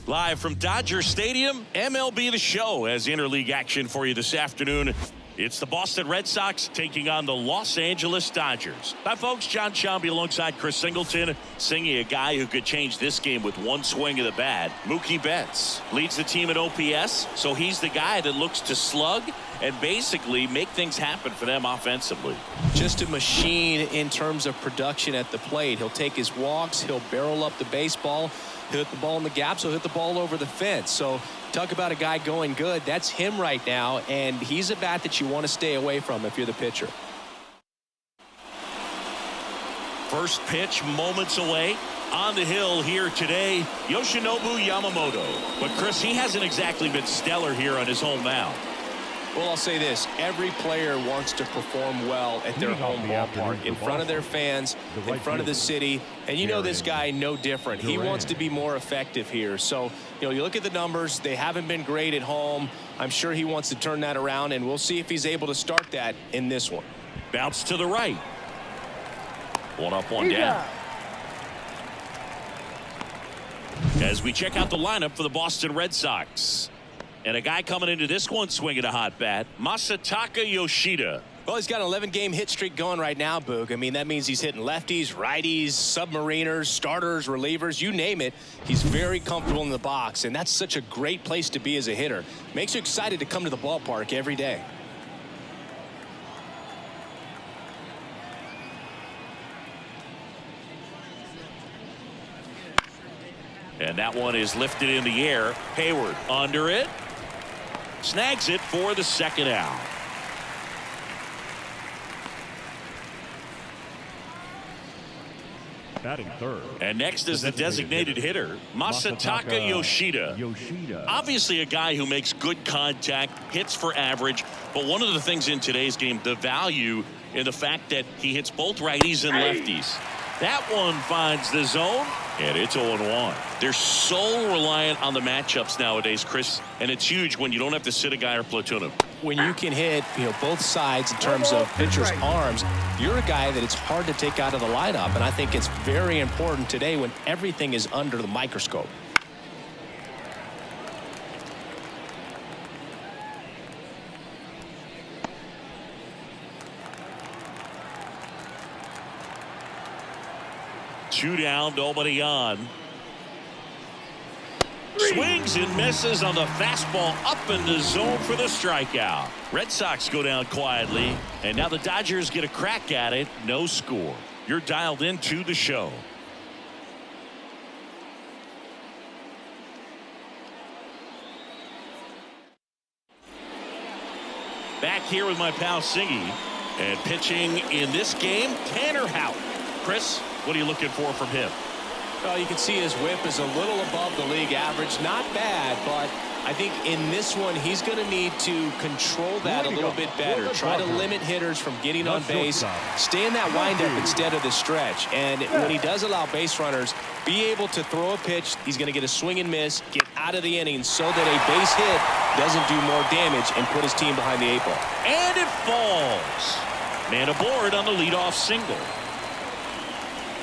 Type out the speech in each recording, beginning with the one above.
Live from Dodger Stadium, MLB The Show has interleague action for you this afternoon. It's the Boston Red Sox taking on the Los Angeles Dodgers. Hi, folks. John Shambi alongside Chris Singleton, singing a guy who could change this game with one swing of the bat. Mookie Betts leads the team in OPS, so he's the guy that looks to slug and basically make things happen for them offensively. Just a machine in terms of production at the plate. He'll take his walks, he'll barrel up the baseball, he'll hit the ball in the gaps, he'll hit the ball over the fence. So talk about a guy going good. That's him right now, and he's a bat that you want to stay away from if you're the pitcher. First pitch moments away. On the hill here today, Yoshinobu Yamamoto. But Chris, he hasn't exactly been stellar here on his home mound. Well, I'll say this. Every player wants to perform well at their home ballpark, in front of their fans, in front of the city. And you know this guy no different. He wants to be more effective here. So, you look at the numbers. They haven't been great at home. I'm sure he wants to turn that around, and we'll see if he's able to start that in this one. Bounce to the right. One up, one down. As we check out the lineup for the Boston Red Sox. And a guy coming into this one swinging a hot bat, Masataka Yoshida. Well, he's got an 11-game hit streak going right now, Boog. I mean, that means he's hitting lefties, righties, submariners, starters, relievers, you name it. He's very comfortable in the box, and that's such a great place to be as a hitter. Makes you excited to come to the ballpark every day. And that one is lifted in the air. Hayward under it. Snags it for the second out. Batting third. And next is the designated hitter, Masataka Yoshida. Obviously a guy who makes good contact, hits for average, but one of the things in today's game, the value in the fact that he hits both righties and lefties. That one finds the zone, and it's 0-1. They're so reliant on the matchups nowadays, Chris, and it's huge when you don't have to sit a guy or platoon him. When you can hit, both sides in terms of pitchers' arms, you're a guy that it's hard to take out of the lineup, and I think it's very important today when everything is under the microscope. Two down, nobody on. Swings and misses on the fastball up in the zone for the strikeout. Red Sox go down quietly, and now the Dodgers get a crack at it. No score. You're dialed into the show. Back here with my pal Siggy, and pitching in this game, Tanner Houck. Chris, what are you looking for from him? Well, you can see his whip is a little above the league average. Not bad, but I think in this one he's going to need to control that a little bit better. Try to limit hitters from getting on base. Stay in that windup instead of the stretch. And when he does allow base runners, be able to throw a pitch. He's going to get a swing and miss, get out of the inning so that a base hit doesn't do more damage and put his team behind the 8 ball. And it falls. Man aboard on the leadoff single.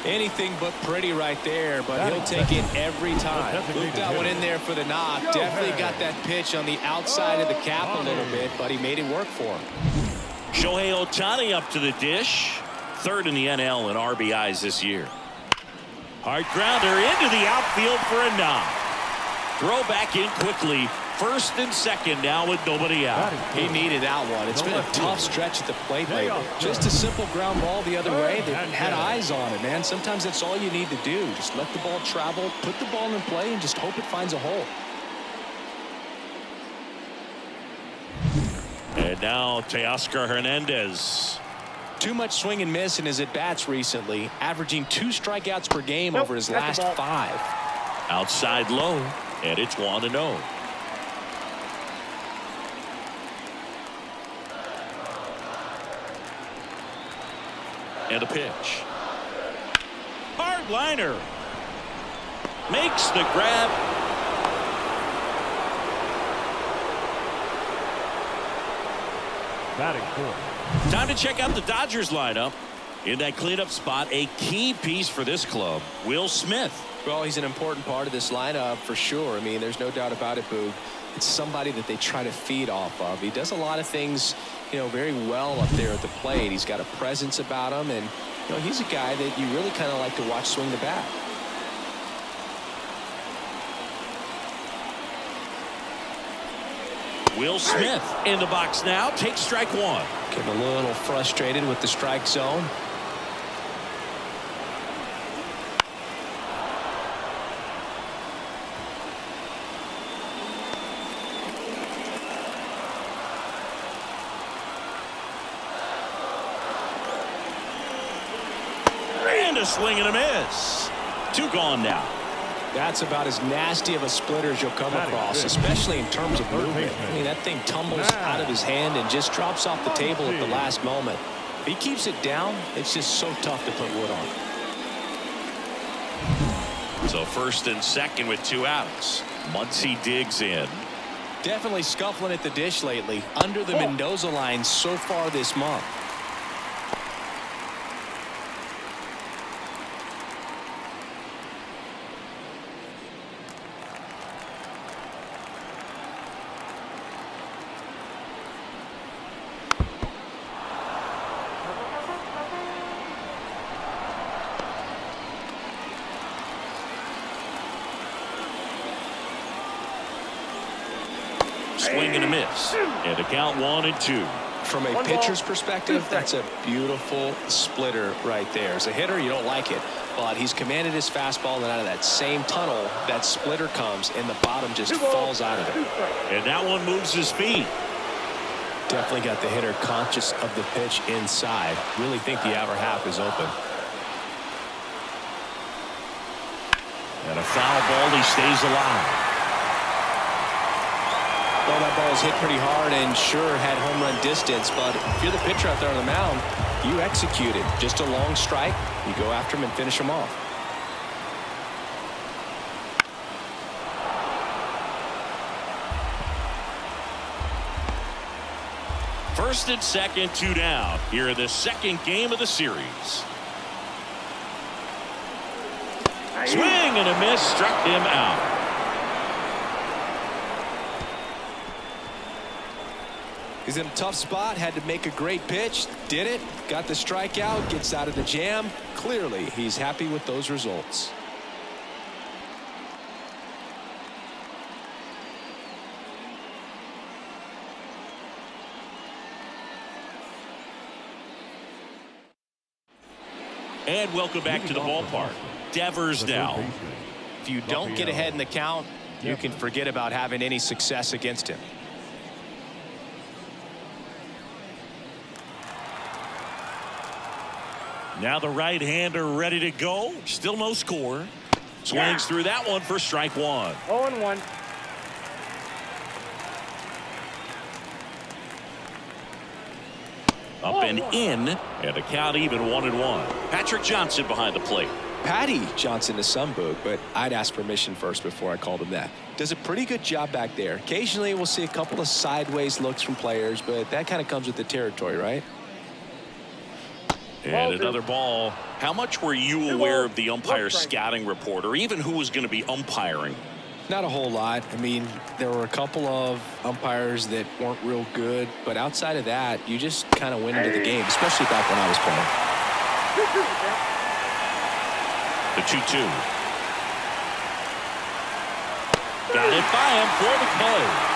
Anything but pretty right there, but he'll take it every time. Looped that one in there for the knock. Definitely got that pitch on the outside of the cap a little bit, but he made it work for him. Shohei Ohtani up to the dish. Third in the NL in RBIs this year. Hard grounder into the outfield for a knock. Throw back in quickly. First and second now with nobody out. He needed that one. It's been a tough stretch at the plate lately. Just a simple ground ball the other way. They had eyes on it, man. Sometimes that's all you need to do. Just let the ball travel, put the ball in play, and just hope it finds a hole. And now Teoscar Hernandez. Too much swing and miss in his at-bats recently, averaging 2 strikeouts per game over his last 5. Outside low, and it's 1-0. And a pitch. Hard liner. Makes the grab. Batting fourth. Time to check out the Dodgers lineup. In that cleanup spot, a key piece for this club, Will Smith. Well, he's an important part of this lineup for sure. I mean, there's no doubt about it, Boog. It's somebody that they try to feed off of. He does a lot of things, very well up there at the plate. He's got a presence about him, and he's a guy that you really kind of like to watch swing the bat. Will Smith in the box now, takes strike one. Getting a little frustrated with the strike zone. And a swing and a miss. 2 gone now. That's about as nasty of a splitter as you'll come across, especially in terms of movement. I mean, that thing tumbles out of his hand and just drops off the table at the last moment. If he keeps it down, it's just so tough to put wood on. So first and second with 2 outs. Muncy digs in. Definitely scuffling at the dish lately. Under the Mendoza line so far this month. Swing and a miss. And a count 1-2. From a pitcher's perspective, that's a beautiful splitter right there. As a hitter, you don't like it, but he's commanded his fastball, and out of that same tunnel, that splitter comes, and the bottom just falls out of it. And that one moves his feet. Definitely got the hitter conscious of the pitch inside. Really think the outer half is open. And a foul ball, he stays alive. Well, that ball was hit pretty hard and sure had home run distance, but if you're the pitcher out there on the mound, you execute it. Just a long strike. You go after him and finish him off. First and second, 2 down. Here in the second game of the series. Swing and a miss, struck him out. He's in a tough spot, had to make a great pitch, did it, got the strikeout, gets out of the jam. Clearly, he's happy with those results. And welcome back to the ballpark. Devers now. If you don't get ahead in the count, you can forget about having any success against him. Now the right-hander ready to go. Still no score. Swings through that one for strike 1. 0-1. Up and in, and a count even 1-1. Patrick Johnson behind the plate. Patty Johnson to some book, but I'd ask permission first before I called him that. Does a pretty good job back there. Occasionally we'll see a couple of sideways looks from players, but that kind of comes with the territory, right? And another ball. How much were you aware of the umpire scouting report, or even who was going to be umpiring? Not a whole lot. I mean, there were a couple of umpires that weren't real good, but outside of that, you just kind of went into the game, especially back when I was playing. The 2-2. Got it by him for the play.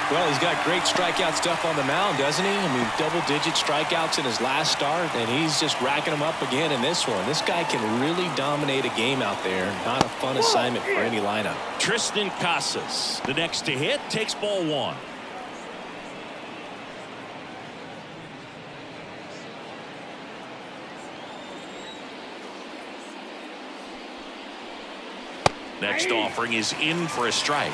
Well, he's got great strikeout stuff on the mound, doesn't he? I mean, double-digit strikeouts in his last start, and he's just racking them up again in this one. This guy can really dominate a game out there. Not a fun assignment for any lineup. Tristan Casas, the next to hit, takes ball 1. Next offering is in for a strike.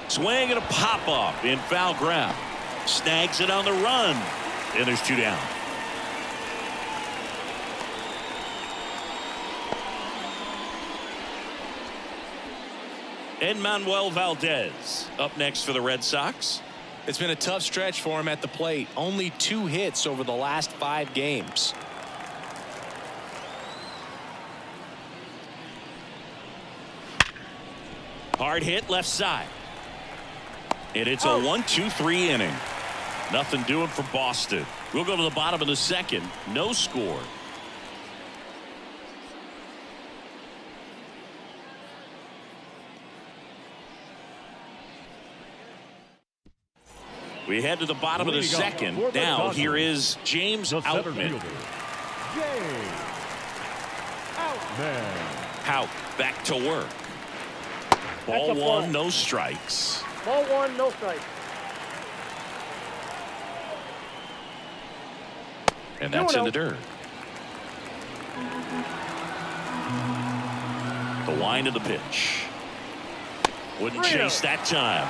Swing and a pop-up in foul ground. Snags it on the run. And there's 2 down. Manuel Valdez up next for the Red Sox. It's been a tough stretch for him at the plate. Only 2 hits over the last 5 games. . Hard hit left side. And it's a 1-2-3 inning. Nothing doing for Boston. We'll go to the bottom of the second. No score. We head to the bottom of the second. Now here is James Outman. Hout back to work. Ball 1, no strikes. Ball 1, no strikes. And that's in the dirt. The line of the pitch. Wouldn't chase that time.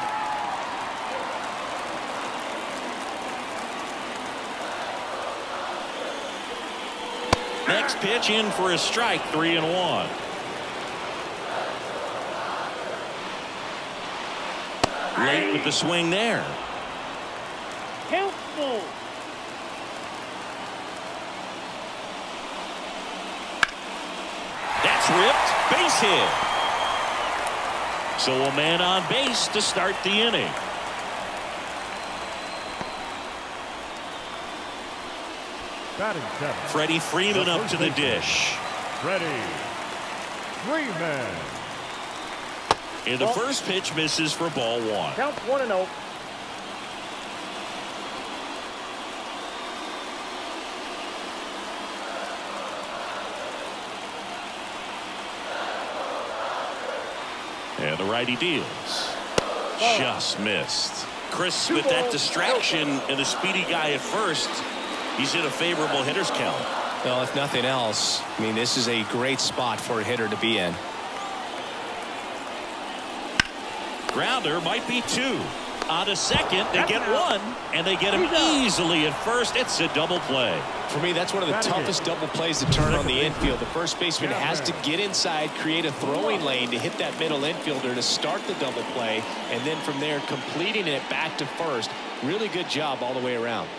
Next pitch in for a strike, 3-1. Late with the swing there. Count full. That's ripped. Base hit. So a man on base to start the inning. Freddie Freeman up to the dish. Freddie Freeman. And the first pitch misses for ball 1. Count 1-0. And the righty deals. Just missed. Chris, with that distraction and the speedy guy at first, he's in a favorable hitter's count. Well, if nothing else, I mean, this is a great spot for a hitter to be in. Grounder might be 2. On to second, they get 1, and they get him easily at first. It's a double play. For me, that's one of the toughest double plays to turn on the infield. The first baseman has to get inside, create a throwing lane to hit that middle infielder to start the double play, and then from there completing it back to first. Really good job all the way around.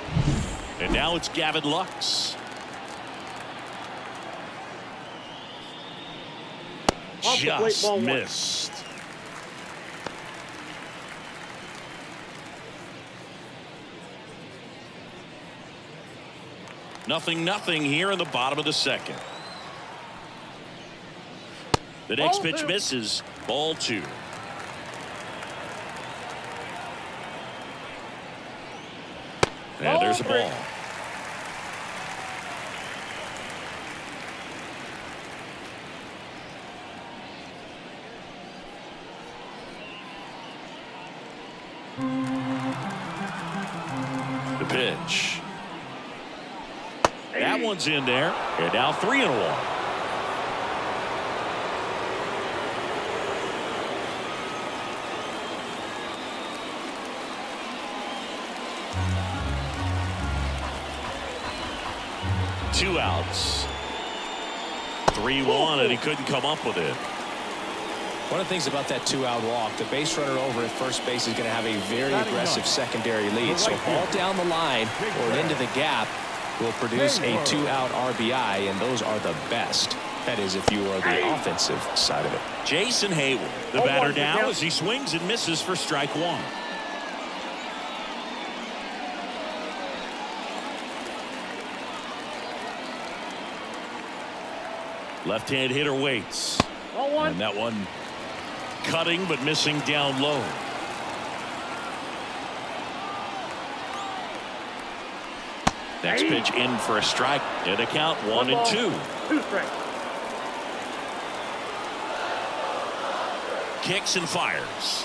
And now it's Gavin Lux. Just missed. Nothing here in the bottom of the second. The next pitch misses. Ball 2. And there's a ball. The pitch. That one's in there. And now 3-1. Two outs. 3-1, and he couldn't come up with it. One of the things about that 2-out walk, the base runner over at first base is going to have a very aggressive secondary lead. So ball down the line or into the gap will produce a 2-out RBI, and those are the best. That is, if you are the offensive side of it. Jason Hayward, the batter now, as he swings and misses for strike 1. Left-hand hitter waits. And that one cutting but missing down low. Next pitch in for a strike. And a count 1-2. 2 strikes. Kicks and fires.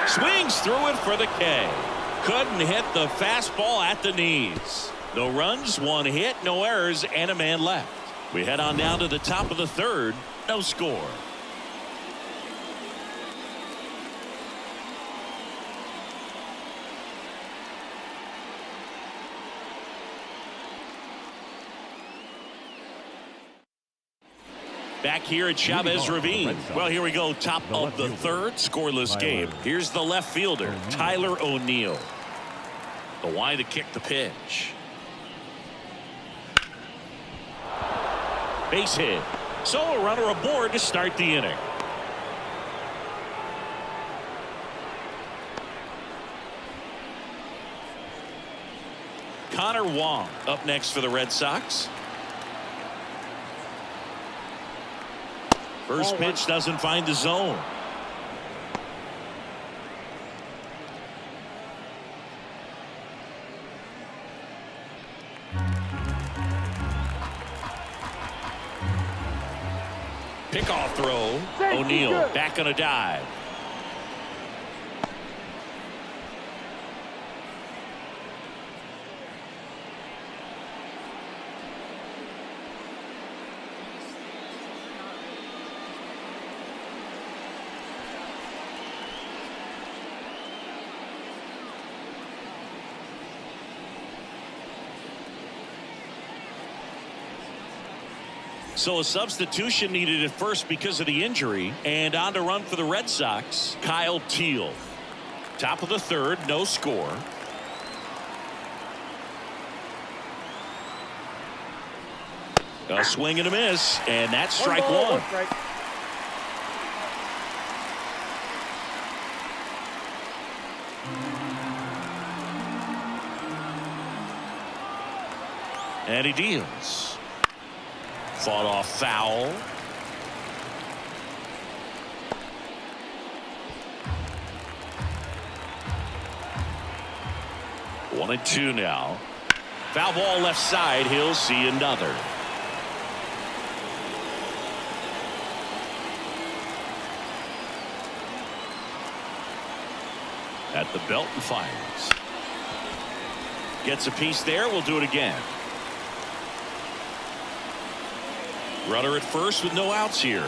Swings through it for the K. Couldn't hit the fastball at the knees. No runs, 1 hit, no errors, and a man left. We head on down to the top of the third. No score. back here at Chavez Ravine. Well, here we go. Top of the third, scoreless game. Here's the left fielder, Tyler O'Neill. The wide to kick the pitch. Base hit. So a runner aboard to start the inning. Connor Wong up next for the Red Sox. First pitch doesn't find the zone. Pickoff throw. O'Neill back on a dive. So a substitution needed at first because of the injury, and on to run for the Red Sox, Kyle Teal. Top of the third, no score. A swing and a miss, and that's strike one. And he deals. Fought off foul. One and two now. Foul ball left side. He'll see another. At the belt and fires. Gets a piece there. We'll do it again. Runner at first with no outs here.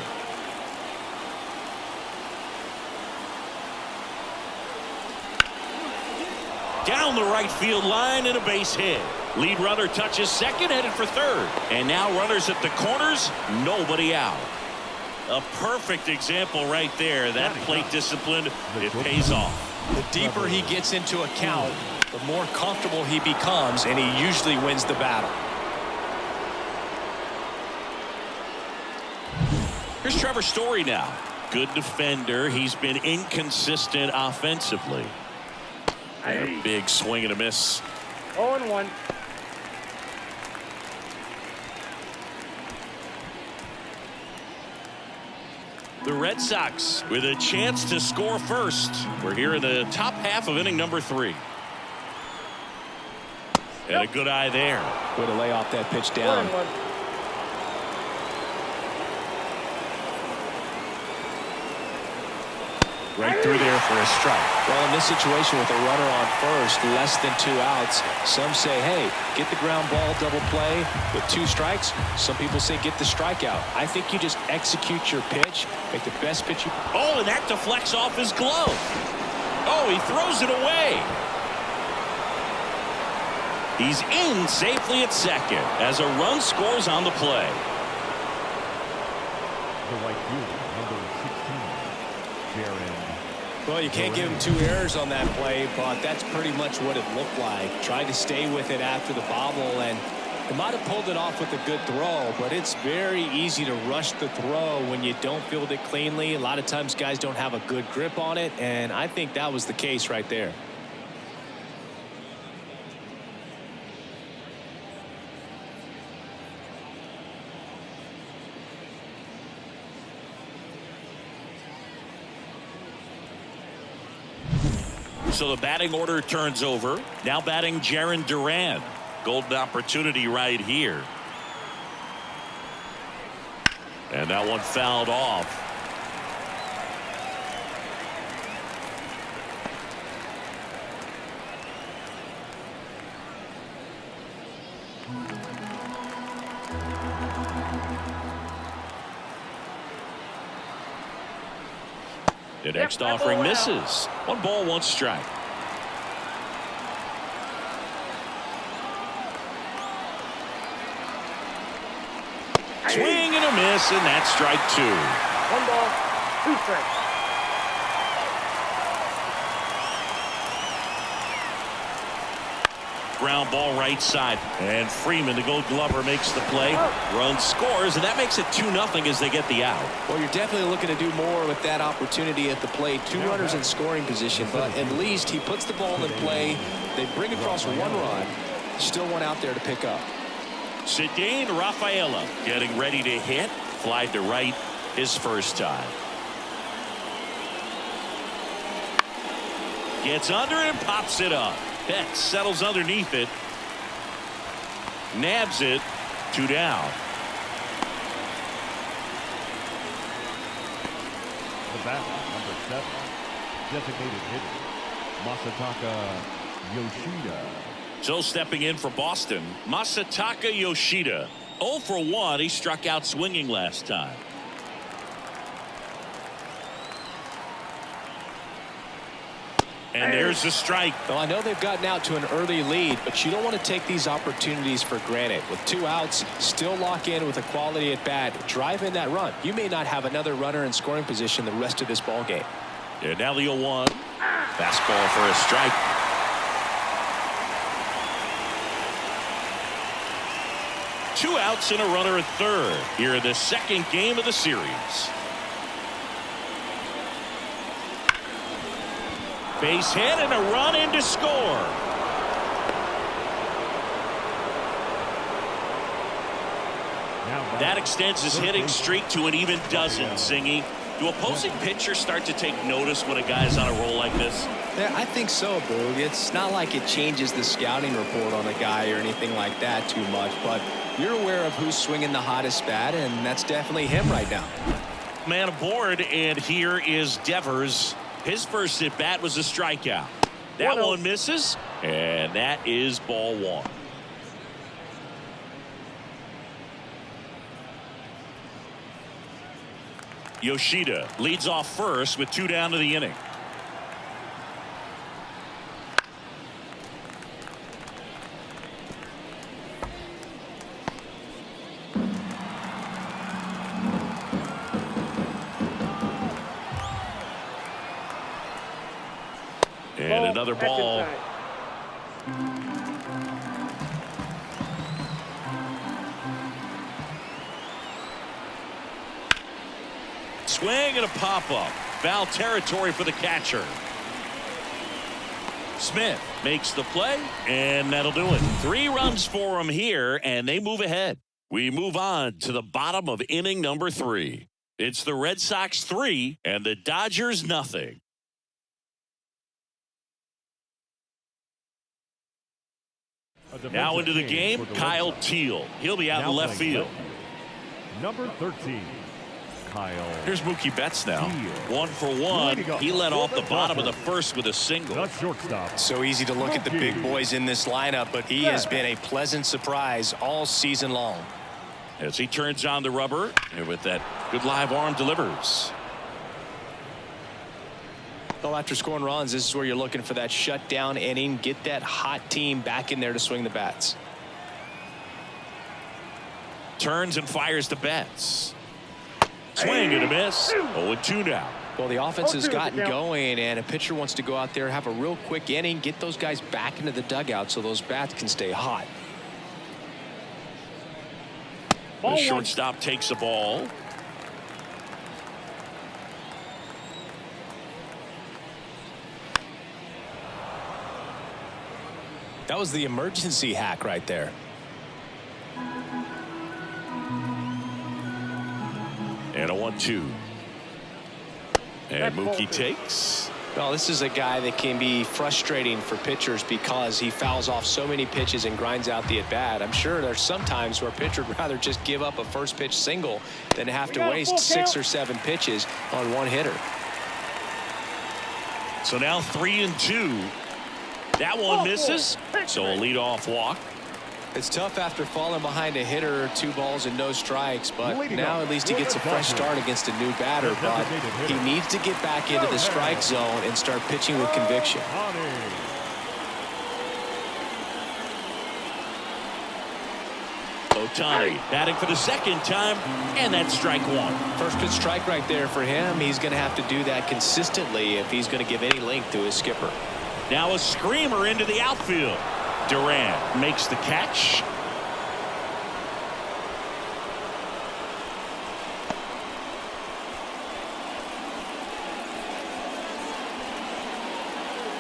Down the right field line and a base hit. Lead runner touches second, headed for third. And now runners at the corners, nobody out. A perfect example right there. That plate discipline, it pays off. The deeper he gets into a count, the more comfortable he becomes, and he usually wins the battle. Here's Trevor Story now. Good defender. He's been inconsistent offensively. A big swing and a miss. 0-1. The Red Sox with a chance to score first. We're here in the top half of inning number 3. And a good eye there. Way to lay off that pitch down. 1-1. Right through there for a strike. Well, in this situation with a runner on first, less than 2 outs, some say, hey, get the ground ball, double play with 2 strikes. Some people say get the strikeout. I think you just execute your pitch, make the best pitch you. Oh, and that deflects off his glove. Oh, he throws it away. He's in safely at second as a run scores on the play. The right fielder, number 16, Jaron. Well, you can't give him 2 errors on that play, but that's pretty much what it looked like. Tried to stay with it after the bobble, and he might have pulled it off with a good throw, but it's very easy to rush the throw when you don't field it cleanly. A lot of times guys don't have a good grip on it, and I think that was the case right there. So the batting order turns over. Now batting Jarren Duran. Golden opportunity right here. And that one fouled off. The next offering misses. 1 ball, 1 strike. Swing and and a miss, and that's strike 2. 1 ball, 2 strikes. Ground ball right side. And Freeman, the Gold Glover, makes the play. Run scores, and that makes it 2-0 as they get the out. Well, you're definitely looking to do more with that opportunity at the plate. 2 runners in scoring position, but at least he puts the ball in play. They bring across 1 run. Still one out there to pick up. Cedane Rafaela getting ready to hit. Flied to right his first time. Gets under it and pops it up. Betts settles underneath it. Nabs it. 2 down. The batter, number 7, designated hitter, Masataka Yoshida. So stepping in for Boston, Masataka Yoshida. 0 for 1. He struck out swinging last time. And there's the strike. Well, I know they've gotten out to an early lead, but you don't want to take these opportunities for granted. With 2 outs, still lock in with a quality at bat. Drive in that run. You may not have another runner in scoring position the rest of this ball game. And now the 0-1. Fastball for a strike. Two outs and a runner at third. Here in the second game of the series. Base hit and a run in to score. That extends his hitting streak to an even dozen, Singy. Do opposing pitchers start to take notice when a guy's on a roll like this? Yeah, I think so, Boog. It's not like it changes the scouting report on a guy or anything like that too much, but you're aware of who's swinging the hottest bat, and that's definitely him right now. Man aboard, and here is Devers. His first at bat was a strikeout. That one misses, and that is ball one. Yoshida leads off first with 2 down to the inning. And another ball. Swing and a pop-up. Foul territory for the catcher. Smith makes the play, and that'll do it. 3 runs for him here, and they move ahead. We move on to the bottom of inning number 3. It's the Red Sox 3 and the Dodgers nothing. Now into the game, Kyle Teal. He'll be out in left field. Number 13. Kyle. Here's Mookie Betts now. 1 for 1. He led off the bottom of the first with a single. The shortstop. So easy to look at the big boys in this lineup, but he has been a pleasant surprise all season long. As he turns on the rubber, and with that good live arm delivers. Well, after scoring runs, this is where you're looking for that shutdown inning. Get that hot team back in there to swing the bats. Turns and fires the Betts. Swing and a miss. 0-2 now. Well, the offense has gotten going, and a pitcher wants to go out there, have a real quick inning, get those guys back into the dugout so those bats can stay hot. The shortstop takes the ball. That was the emergency hack right there. And a 1-2. And Mookie takes. Well, this is a guy that can be frustrating for pitchers because he fouls off so many pitches and grinds out the at-bat. I'm sure there's some times where a pitcher would rather just give up a first pitch single than have to waste 6 or 7 pitches on one hitter. So now 3-2. That one misses. So a leadoff walk. It's tough after falling behind a hitter, 2 balls and no strikes, but now at least he gets a fresh start against a new batter. But he needs to get back into the strike zone and start pitching with conviction. Ohtani batting for the second time, and that's strike one. First pitch strike right there for him. He's going to have to do that consistently if he's going to give any length to his skipper. Now a screamer into the outfield. Durant makes the catch.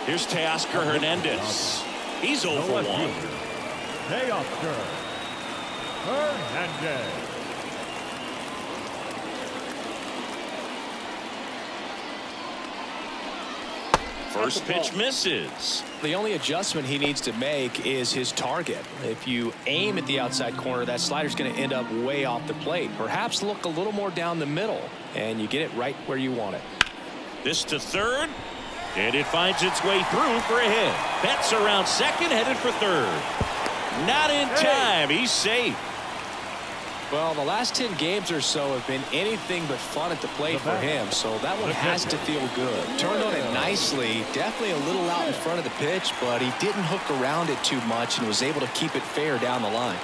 Here's Teoscar Hernandez. He's 0 for 1. Teoscar Hernandez. First pitch misses. The only adjustment he needs to make is his target. If you aim at the outside corner, that slider's going to end up way off the plate. Perhaps look a little more down the middle, and you get it right where you want it. This to third, and it finds its way through for a hit. Betts around second, headed for third. Not in time. He's safe. Well, the last 10 games or so have been anything but fun at the plate for him, so that one has to feel good. Turned on it nicely, definitely a little out in front of the pitch, but he didn't hook around it too much and was able to keep it fair down the line.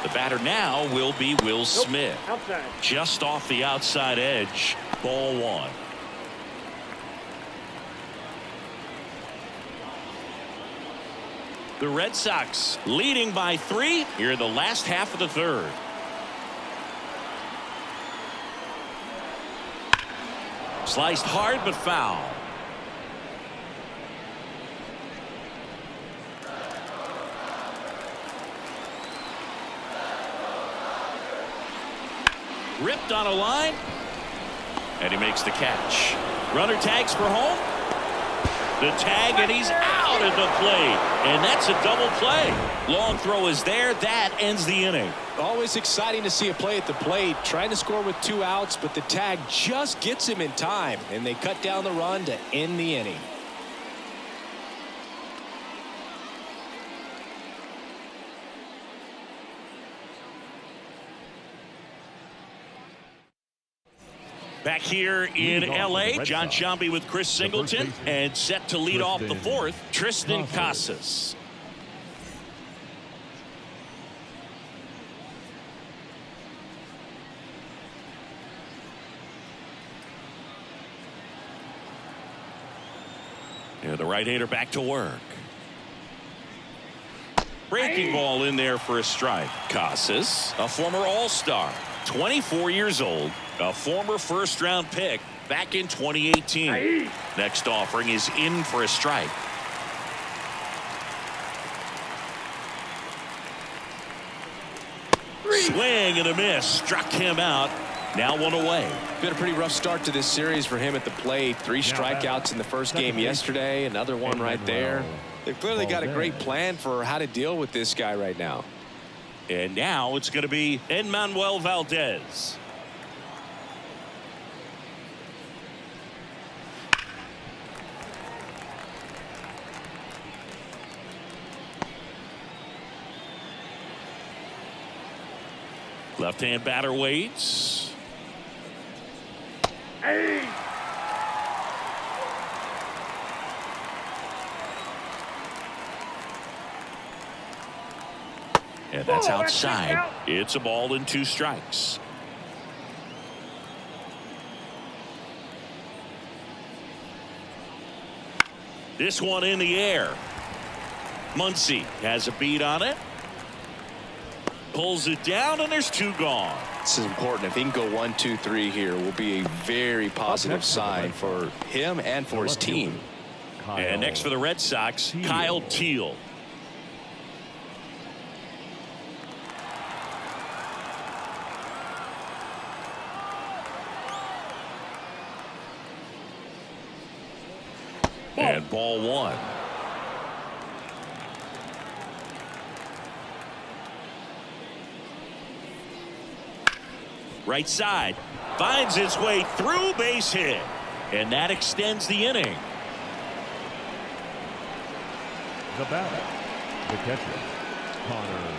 The batter now will be Will Smith. Outside. Just off the outside edge. Ball one. The Red Sox leading by 3 here in the last half of the third. Sliced hard but foul. Ripped on a line, and he makes the catch. Runner tags for home. The tag, and he's out at the plate, and that's a double play. Long throw is there. That ends the inning. Always exciting to see a play at the plate, trying to score with 2 outs, but the tag just gets him in time, and they cut down the run to end the inning. Back here in L.A., John Sciambi with Chris Singleton, and set to lead off the fourth, Tristan Casas. Yeah, the right-hander back to work. Breaking ball in there for a strike. Casas, a former All-Star, 24 years old, a former first-round pick back in 2018. Next offering is in for a strike. Swing and a miss. Struck him out. Now 1 away. Been a pretty rough start to this series for him at the plate. 3 strikeouts in the first game yesterday. Another one right there. They've clearly got a great plan for how to deal with this guy right now. And now it's going to be Enmanuel Valdez. Left-hand batter waits. And that's outside. It's a ball and 2 strikes. This one in the air. Muncy has a beat on it. Pulls it down, and there's 2 gone. This is important. If he can go 1, 2, 3 here, will be a very positive sign for him and for his team. And next for the Red Sox, Kyle Teal. And ball 1. Right side, finds its way through, base hit, and that extends the inning. The batter, the catcher, Connor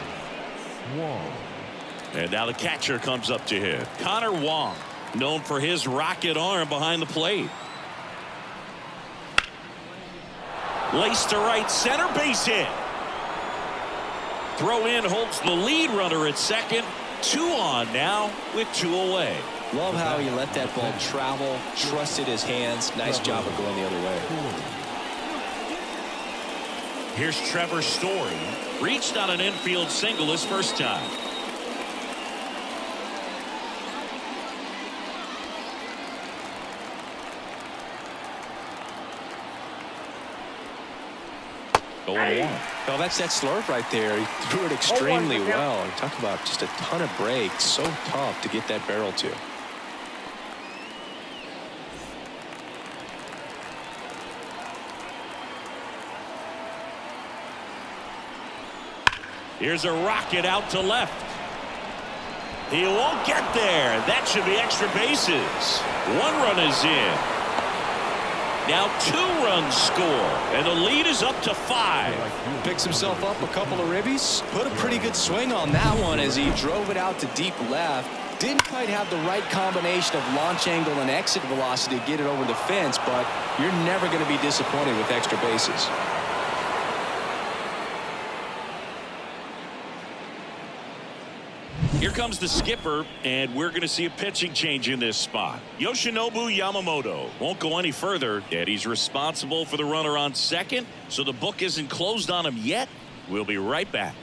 Wong. And now the catcher comes up to hit. Connor Wong, known for his rocket arm behind the plate. Laced to right center, base hit. throw in holds the lead runner at second. 2 on now with 2 away. Love how he let that ball travel, trusted his hands. Nice job of going the other way. Here's Trevor Story. Reached on an infield single his first time. Well, that's that slurve right there. He threw it extremely well. And talk about just a ton of breaks. So tough to get that barrel to. Here's a rocket out to left. He won't get there. That should be extra bases. 1 run is in. Now 2 runs score, and the lead is up to 5. Picks himself up a couple of ribbies. Put a pretty good swing on that one as he drove it out to deep left. Didn't quite have the right combination of launch angle and exit velocity to get it over the fence, but you're never going to be disappointed with extra bases. Here comes the skipper, and we're going to see a pitching change in this spot. Yoshinobu Yamamoto won't go any further, and he's responsible for the runner on second, so the book isn't closed on him yet. We'll be right back.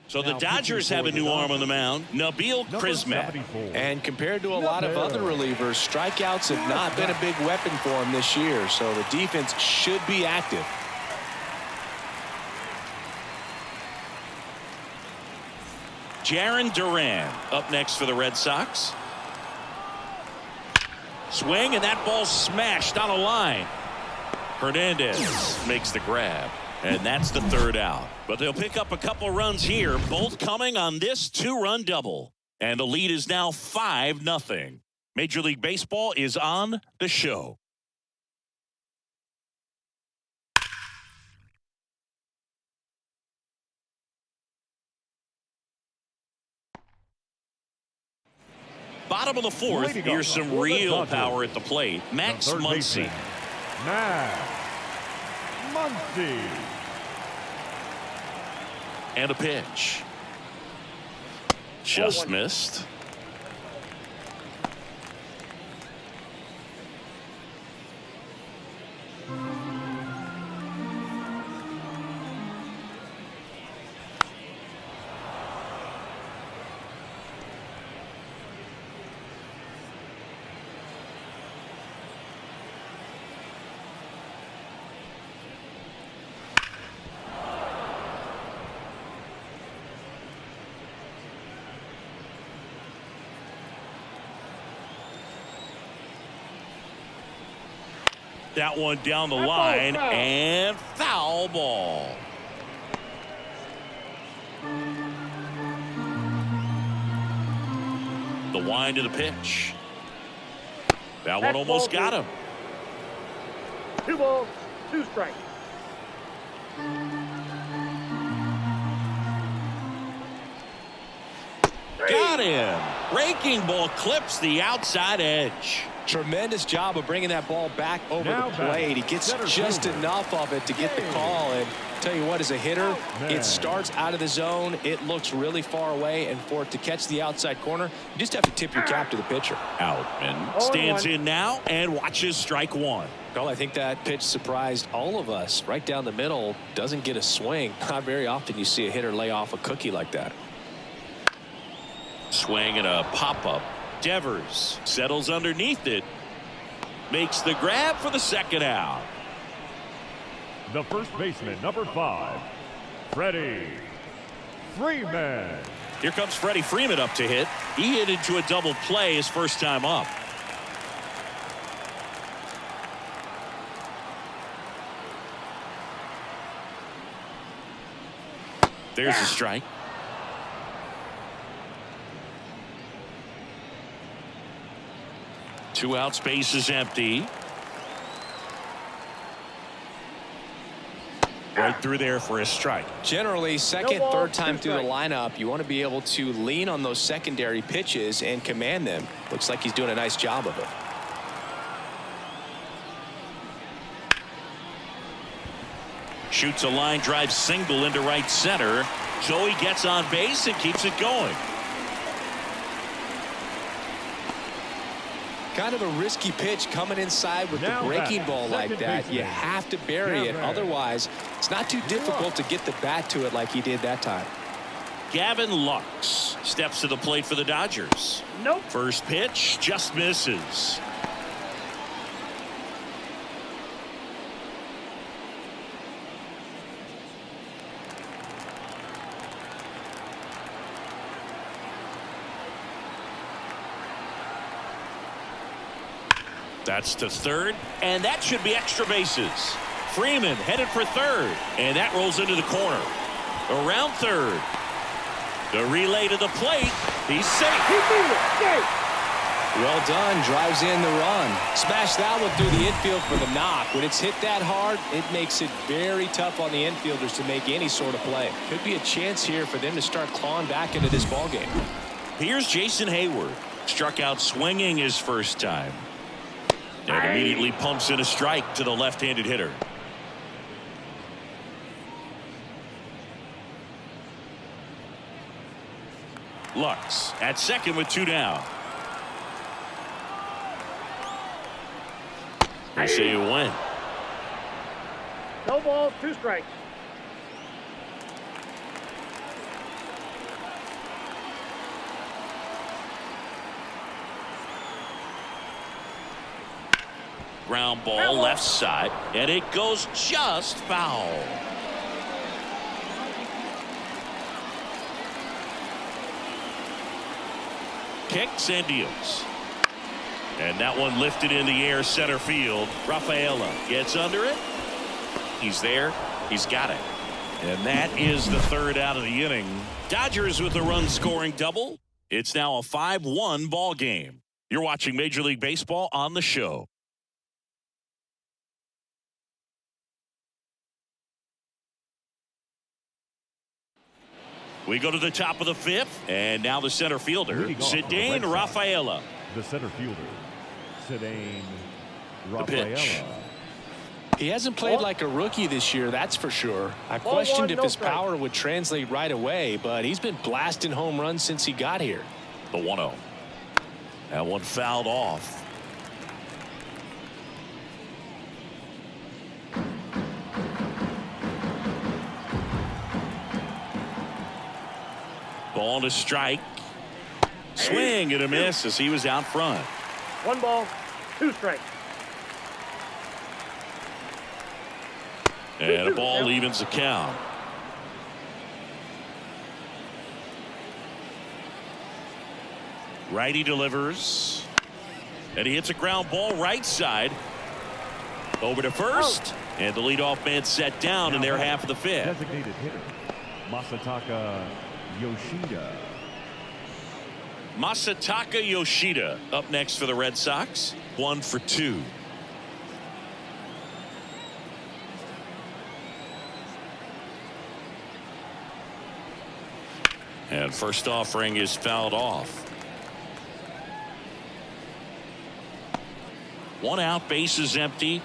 So the Dodgers have a new arm on the mound, Nabil Crismatt. And compared to a lot of other relievers, strikeouts have not been a big weapon for him this year, so the defense should be active. Jarren Duran up next for the Red Sox. Swing, and that ball smashed on a line. Hernandez makes the grab, and that's the 3rd out. But they'll pick up a couple runs here, both coming on this 2-run double. And the lead is now 5-0. Major League Baseball is on the show. Bottom of the 4th, here's some real power at the plate. Max Muncy. Max Muncy. And a pitch. Just missed. That one down the line, and foul ball. The wind of the pitch. That one almost got him. 2 balls, 2 strikes. Got him. Breaking ball clips the outside edge. Tremendous job of bringing that ball back over the plate. He gets just enough of it to get the call. And tell you what, as a hitter, it starts out of the zone. It looks really far away. And for it to catch the outside corner, you just have to tip your cap to the pitcher. Outman stands in now and watches strike 1. Well, I think that pitch surprised all of us. Right down the middle, doesn't get a swing. Not very often you see a hitter lay off a cookie like that. Swing and a pop-up. Devers settles underneath it. Makes the grab for the 2nd out. The first baseman, number 5, Freddie Freeman. Here comes Freddie Freeman up to hit. He hit into a double play his first time up. There's a strike. Two out, space is empty. Right through there for a strike. Generally, second, third time through the lineup, you want to be able to lean on those secondary pitches and command them. Looks like he's doing a nice job of it. Shoots a line drive single into right center. Joey gets on base and keeps it going. Kind of a risky pitch coming inside with the breaking ball like that. You have to bury it. Otherwise, it's not too difficult to get the bat to it like he did that time. Gavin Lux steps to the plate for the Dodgers. Nope. First pitch just misses. That's to third, and that should be extra bases. Freeman headed for third, and that rolls into the corner. Around third. The relay to the plate. He's safe. He beat it. Safe. Well done. Drives in the run. Smash that one through the infield for the knock. When it's hit that hard, it makes it very tough on the infielders to make any sort of play. Could be a chance here for them to start clawing back into this ball game. Here's Jason Hayward. Struck out swinging his first time. And immediately pumps in a strike to the left-handed hitter. Lux at second with 2 down. They say you win. No balls, 2 strikes. Ground ball left side, and it goes just foul. Kicks and deals. And that one lifted in the air center field. Rafaela gets under it. He's there. He's got it. And that is the third out of the inning. Dodgers with a run scoring double. It's now a 5-1 ball game. You're watching Major League Baseball on the show. We go to the top of the 5th, and now the center fielder, Ceddanne Rafaela. The center fielder, Ceddanne The pitch. Rafaela. He hasn't played like a rookie this year, that's for sure. I questioned if his power would translate right away, but he's been blasting home runs since he got here. The 1-0. That one fouled off. Ball to strike. Swing and a miss as he was out front. 1 ball, 2 strikes. And a ball evens the count. Righty delivers. And he hits a ground ball right side. Over to first. And the leadoff man set down in their half of the 5th. Designated hitter, Masataka Yoshida. Masataka Yoshida up next for the Red Sox. 1 for 2. And first offering is fouled off. 1 out, base is empty.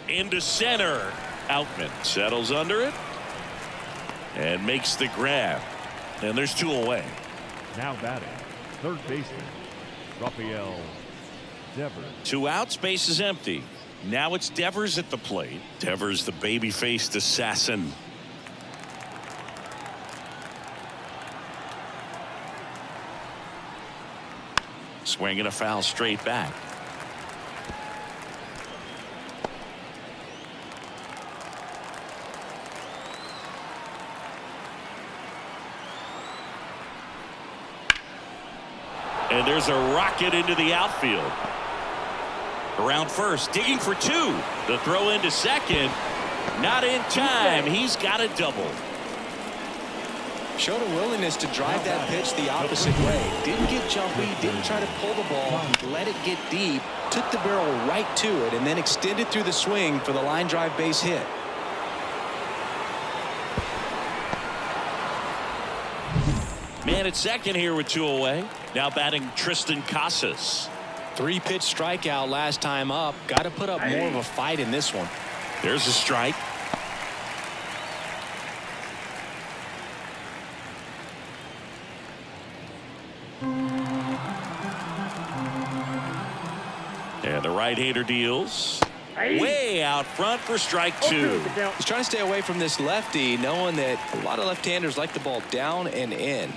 Into center. Outman settles under it and makes the grab. And there's 2 away. Now batting, third baseman, Rafael Devers. 2 outs, base is empty. Now it's Devers at the plate. Devers, the baby-faced assassin. Swinging a foul straight back. And there's a rocket into the outfield. Around first, digging for 2. The throw into second. Not in time. He's got a double. Showed a willingness to drive that pitch the opposite way. Didn't get jumpy, didn't try to pull the ball, let it get deep, took the barrel right to it, and then extended through the swing for the line drive base hit. Man at second here with 2 away. Now batting Tristan Casas. 3-pitch strikeout last time up. Got to put up more of a fight in this one. There's a strike. And the right-hander deals. Way out front for strike 2. He's trying to stay away from this lefty, knowing that a lot of left-handers like the ball down and in.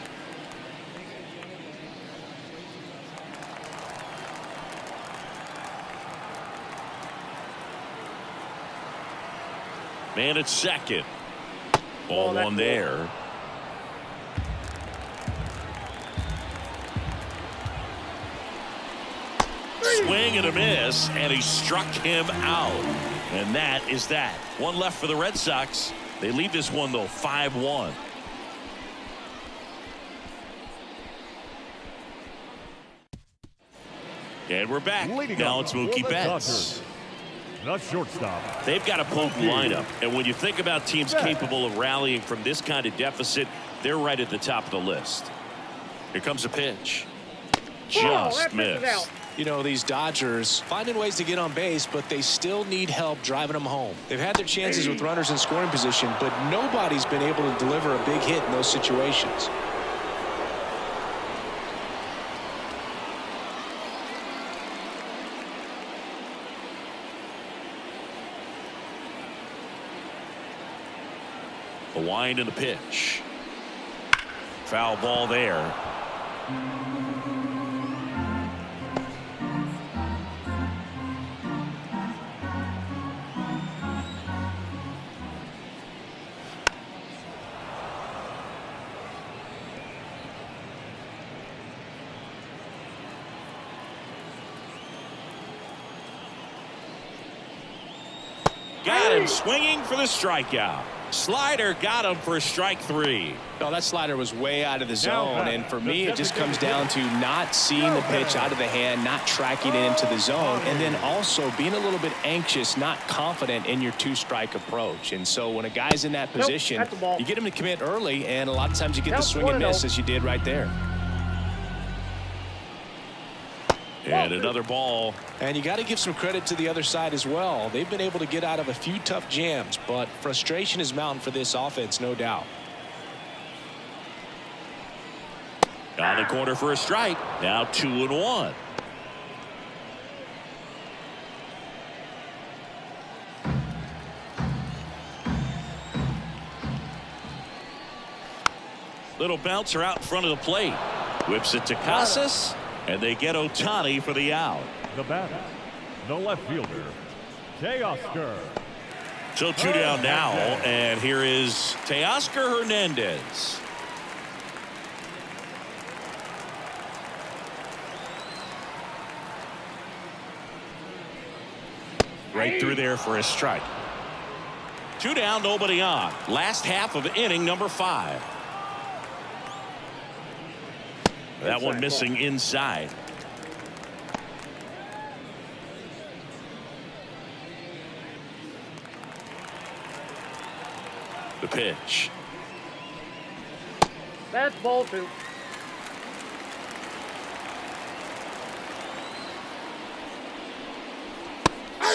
Man at second. Ball one there. Swing and a miss, and he struck him out. And that is that. One left for the Red Sox. They lead this one, though, 5-1. And we're back. Now it's Mookie Betts. The shortstop. They've got a potent lineup. And when you think about teams capable of rallying from this kind of deficit, they're right at the top of the list. Here comes a pitch. Just missed. You know, these Dodgers finding ways to get on base, but they still need help driving them home. They've had their chances with runners in scoring position, but nobody's been able to deliver a big hit in those situations. The wind and the pitch. Foul ball there. Got him swinging for the strikeout. Slider got him for strike 3. Oh, that slider was way out of the zone, and for me it just comes down to not seeing the pitch out of the hand, not tracking it into the zone, and then also being a little bit anxious, not confident in your 2-strike approach. And so when a guy's in that position, you get him to commit early, and a lot of times you get the swing and miss as you did right there. And another ball. And you got to give some credit to the other side as well. They've been able to get out of a few tough jams, but frustration is mounting for this offense, no doubt. On the corner for a strike. Now 2-1. Little bouncer out in front of the plate. Whips it to Casas. And they get Ohtani for the out. The batter, the left fielder, Teoscar. So 2 down now, and here is Teoscar Hernandez. Right through there for a strike. 2 down, nobody on. Last half of inning number 5. That one missing inside. The pitch. That's ball 2.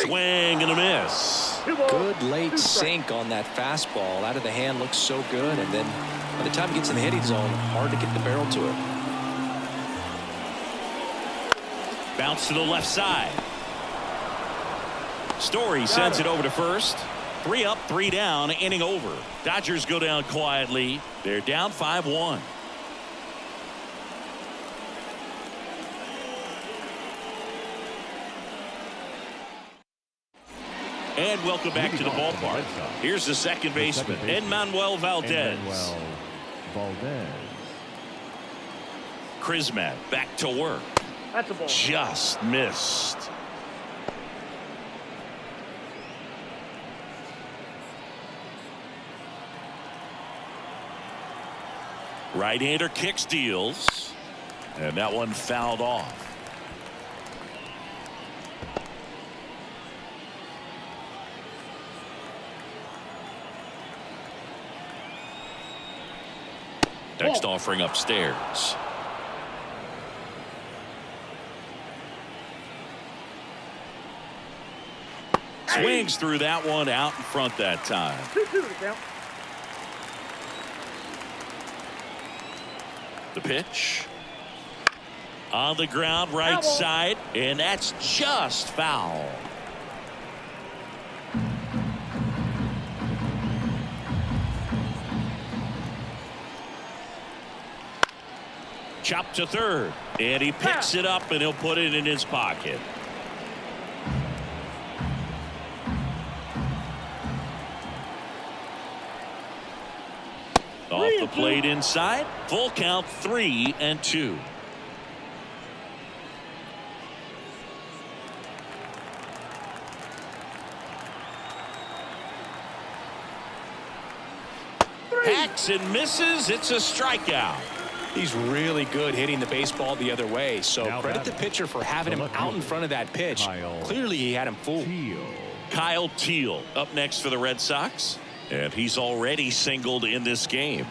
Swing and a miss. Good late sink on that fastball. Out of the hand, looks so good, and then by the time it gets in the hitting zone, hard to get the barrel to it. Bounce to the left side. Story sends it over to first. 3 up, 3 down, inning over. Dodgers go down quietly. They're down 5-1. And welcome back to the ballpark. Here's the second baseman, Enmanuel Valdez. Crismatt back to work. That's a ball. Just missed. Right-hander kicks, deals, and that one fouled off. Next offering upstairs. Swings through that one out in front that time. 2-2 to count. The pitch. On the ground, right side, and that's just foul. Chopped to third, and he picks it up, and he'll put it in his pocket. Off the plate inside. Full count, 3-2. Hacks and misses. It's a strikeout. He's really good hitting the baseball the other way. So Now credit the pitcher for having him out in front of that pitch. Clearly he had him fooled. Kyle Teal up next for the Red Sox. And he's already singled in this game.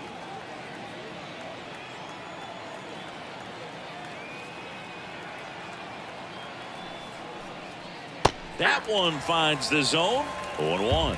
That one finds the zone. 0-1.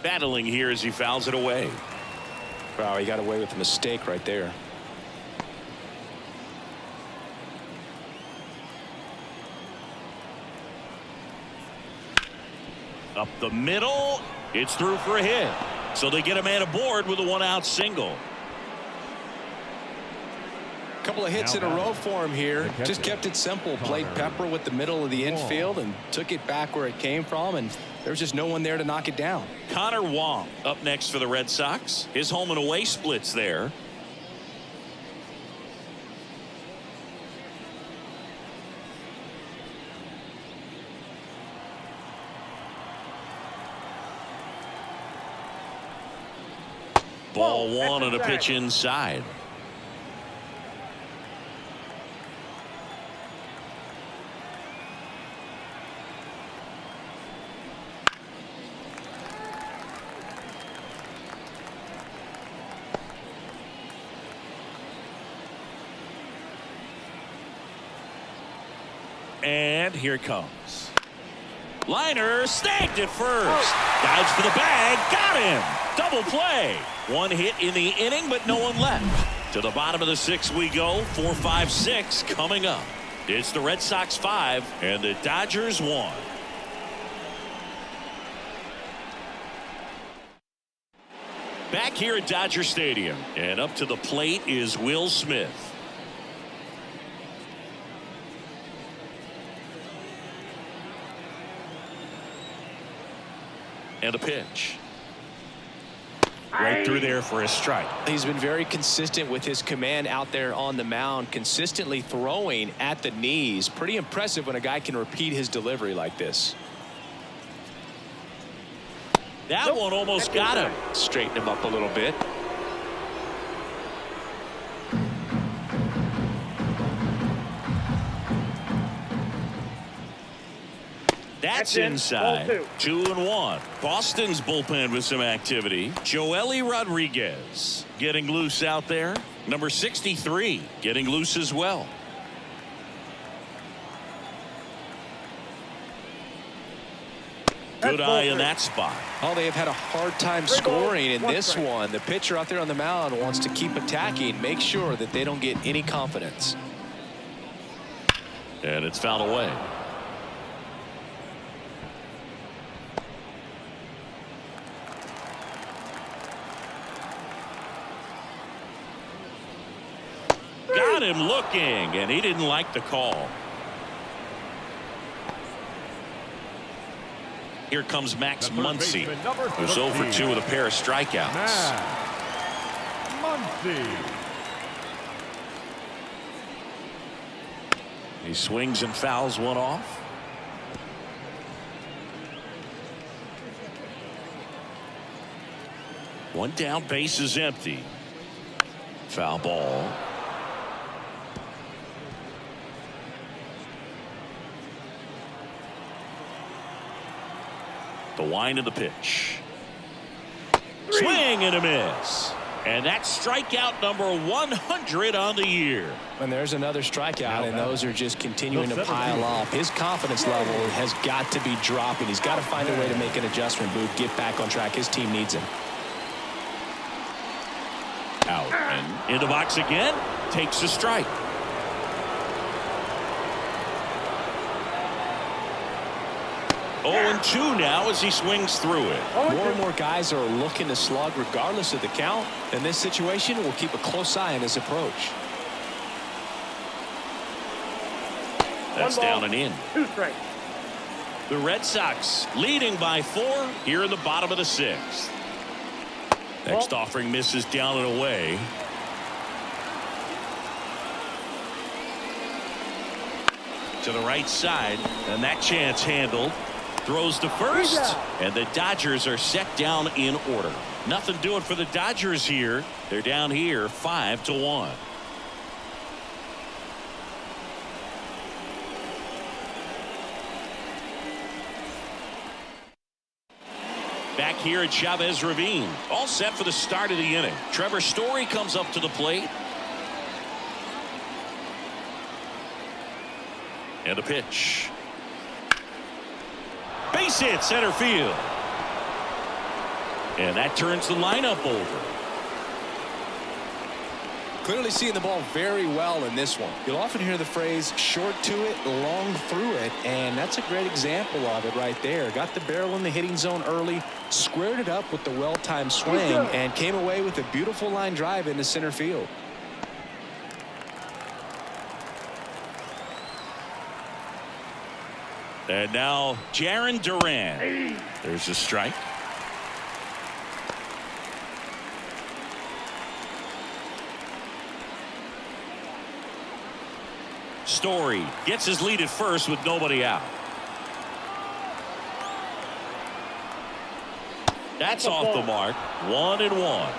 Battling here as he fouls it away. Wow, he got away with a mistake right there. Up the middle. It's through for a hit. So they get a man aboard with a one-out single. Couple of hits in a row for him here. Just kept it simple. Played pepper with the middle of the infield and took it back where it came from, and there was just no one there to knock it down. Connor Wong up next for the Red Sox. His home and away splits there. Ball one and a pitch inside. And here it comes. Liner snagged it first. Dives for the bag. Got him. Double play. One hit in the inning, but no one left. To the bottom of the sixth we go. 4-5-6 coming up. It's the Red Sox 5 and the Dodgers 1. Back here at Dodger Stadium, and up to the plate is Will Smith. And a pitch. Right through there for a strike. He's been very consistent with his command out there on the mound, consistently throwing at the knees. Pretty impressive when a guy can repeat his delivery like this. That one almost got him. Straighten him up a little bit. That's inside. 2-1. Boston's bullpen with some activity. Joely Rodriguez getting loose out there. Number 63 getting loose as well. Good eye in that spot. Oh, they have had a hard time scoring in this one. The pitcher out there on the mound wants to keep attacking, make sure that they don't get any confidence. And it's fouled away. Got him looking, and he didn't like the call. Here comes Max Muncy, who's 0 for 2 with a pair of strikeouts. Muncy. He swings and fouls one off. One down, base is empty. Foul ball. The wind of the pitch. Swing and a miss. And that's strikeout number 100 on the year. And there's another strikeout, and those are just continuing to pile up. His confidence level has got to be dropping. He's got to find a way to make an adjustment, Booth, get back on track. His team needs him. Out and in the box again. Takes a strike. Oh, and 2 now as he swings through it. More and more guys are looking to slug regardless of the count. In this situation, we'll keep a close eye on his approach. That's down and in. 2 strikes. The Red Sox leading by 4 here in the bottom of the 6th. Next offering misses down and away. To the right side, and that chance handled. Throws to first, and the Dodgers are set down in order. Nothing doing for the Dodgers here. They're down here 5-1. Back here at Chavez Ravine, all set for the start of the inning. Trevor Story comes up to the plate. And a pitch. Base hit center field. And that turns the lineup over. Clearly seeing the ball very well in this one. You'll often hear the phrase short to it, long through it, and that's a great example of it right there. Got the barrel in the hitting zone early, squared it up with the well-timed swing, and came away with a beautiful line drive into center field. And now Jarren Duran. There's a strike. Story gets his lead at first with nobody out. That's off the mark. 1-1.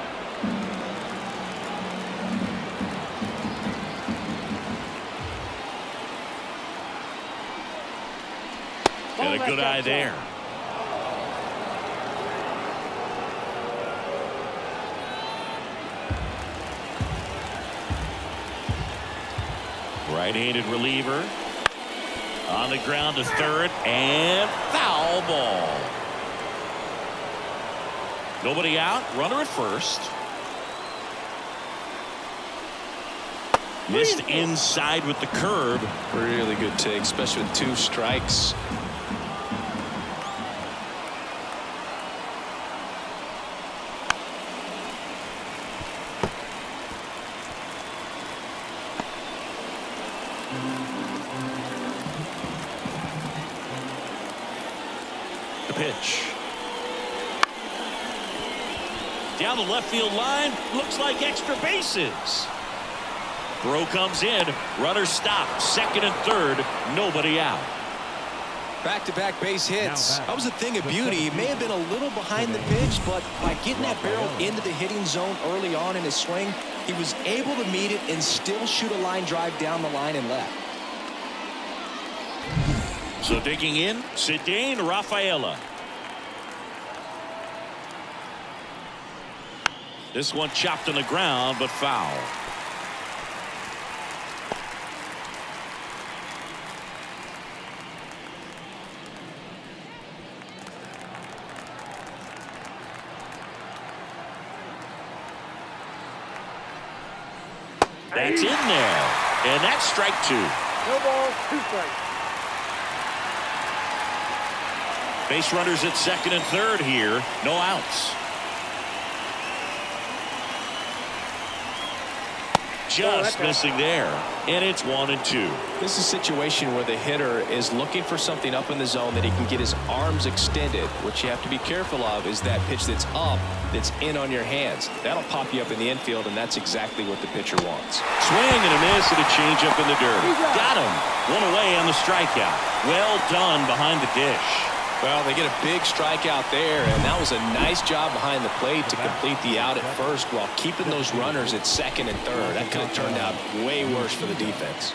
And a good eye there. Right-handed reliever on the ground to third, and foul ball. Nobody out. Runner at first. Missed inside with the curve. Really good take, especially with 2 strikes. The pitch. Down the left field line. Looks like extra bases. Throw comes in. Runner stopped. Second and third. Nobody out. Back-to-back base hits. That was a thing of beauty. He may have been a little behind the pitch, but by getting that barrel into the hitting zone early on in his swing, he was able to meet it and still shoot a line drive down the line and left. So digging in, Cedane Rafaela. This one chopped on the ground, but foul. That's in there. And that's strike 2. No balls, 2 strikes. Base runners at second and third here. No outs. Just missing there. And it's 1-2. This is a situation where the hitter is looking for something up in the zone that he can get his arms extended. What you have to be careful of is that pitch that's up, that's in on your hands. That'll pop you up in the infield, and that's exactly what the pitcher wants. Swing and a miss and a changeup in the dirt. Got him. One away on the strikeout. Well done behind the dish. Well, they get a big strikeout there, and that was a nice job behind the plate to complete the out at first while keeping those runners at second and third. That could have turned out way worse for the defense.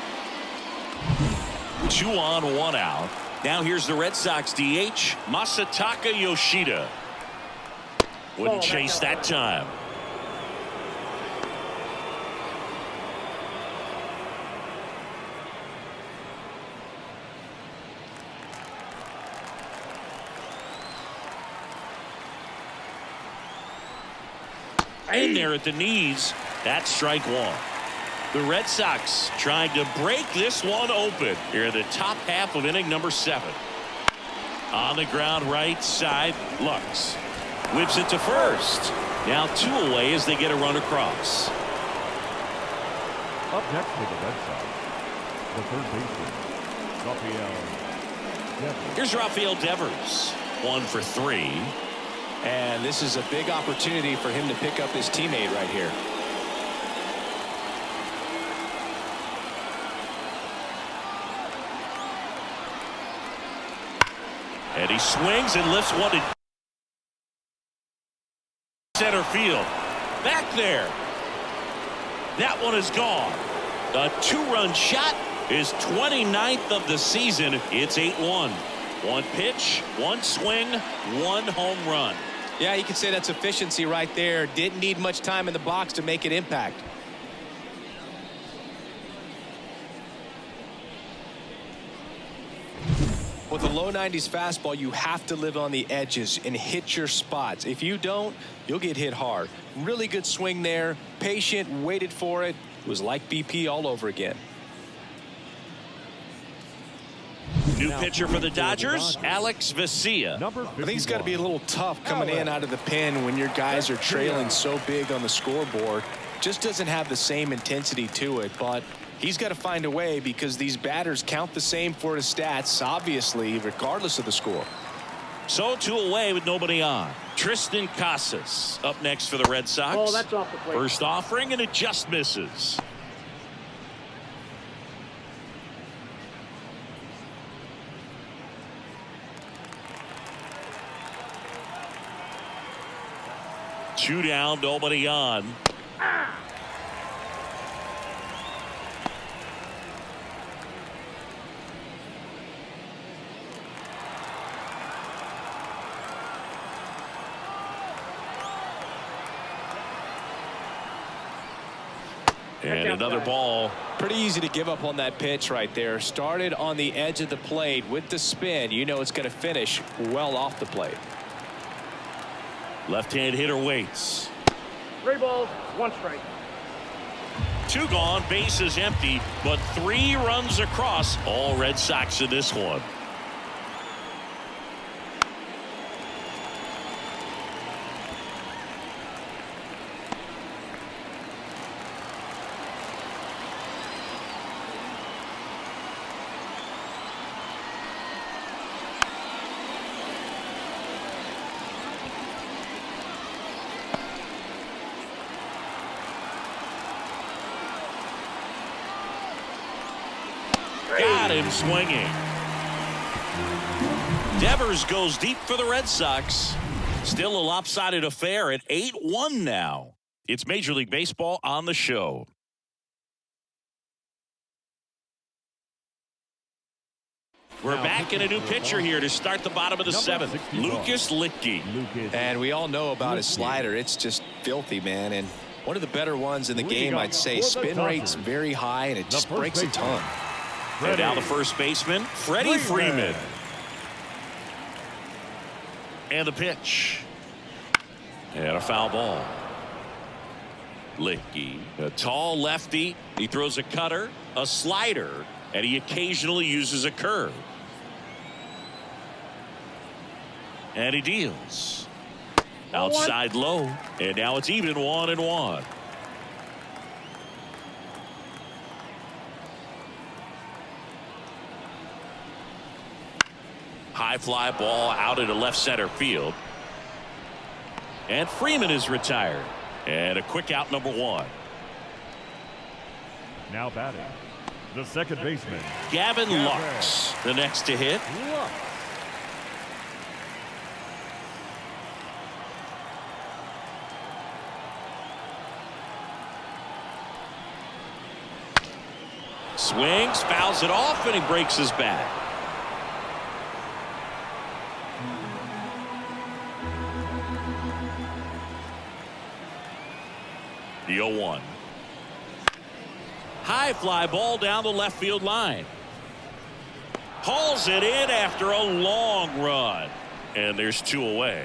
2 on, 1 out. Now here's the Red Sox DH, Masataka Yoshida. Wouldn't chase that time. In there at the knees. That's strike one. The Red Sox trying to break this one open here in the top half of inning number 7. On the ground right side, Lux whips it to first. Now 2 away as they get a run across. Up next for the Red Sox, the third baseman, Rafael Devers. Here's Rafael Devers, 1 for 3. And this is a big opportunity for him to pick up his teammate right here. And he swings and lifts one to center field. Back there. That one is gone. A 2-run shot is 29th of the season. It's 8-1. 1 pitch, 1 swing, 1 home run. Yeah, you can say that's efficiency right there. Didn't need much time in the box to make an impact. With a low 90s fastball, you have to live on the edges and hit your spots. If you don't, you'll get hit hard. Really good swing there. Patient, waited for it. It was like BP all over again. New pitcher for the Dodgers, Alex Vesia. I think it's got to be a little tough coming in out of the pen when your guys are trailing so big on the scoreboard. Just doesn't have the same intensity to it, but he's got to find a way because these batters count the same for his stats, obviously, regardless of the score. So 2 away with nobody on. Tristan Casas up next for the Red Sox. Oh, that's off the plate. First offering, and it just misses. Two down, nobody on. And another ball. Pretty easy to give up on that pitch right there. Started on the edge of the plate with the spin. You know it's going to finish well off the plate. Left-hand hitter waits. 3 balls, 1 strike. 2 gone, bases empty, but 3 runs across. All Red Sox in this one. Got him swinging. Devers goes deep for the Red Sox. Still a lopsided affair at 8-1 now. It's Major League Baseball on the show. We're back in a new pitcher here to start the bottom of the 7th. Lucas Litke. And we all know about his slider. It's just filthy, man. And one of the better ones in the game, I'd say. Spin rate's very high, and it just breaks a ton. And now the first baseman, Freddie Freeman. And the pitch. And a foul ball. Litke, a tall lefty. He throws a cutter, a slider, and he occasionally uses a curve. And he deals. Outside low. And now it's even 1-1. High fly ball out into left center field. And Freeman is retired. And a quick out, number 1. Now batting, the second baseman, Gavin Lux, the next to hit. Swings, fouls it off, and he breaks his back. The 0-1. High fly ball down the left field line. Hauls it in after a long run. And there's 2 away.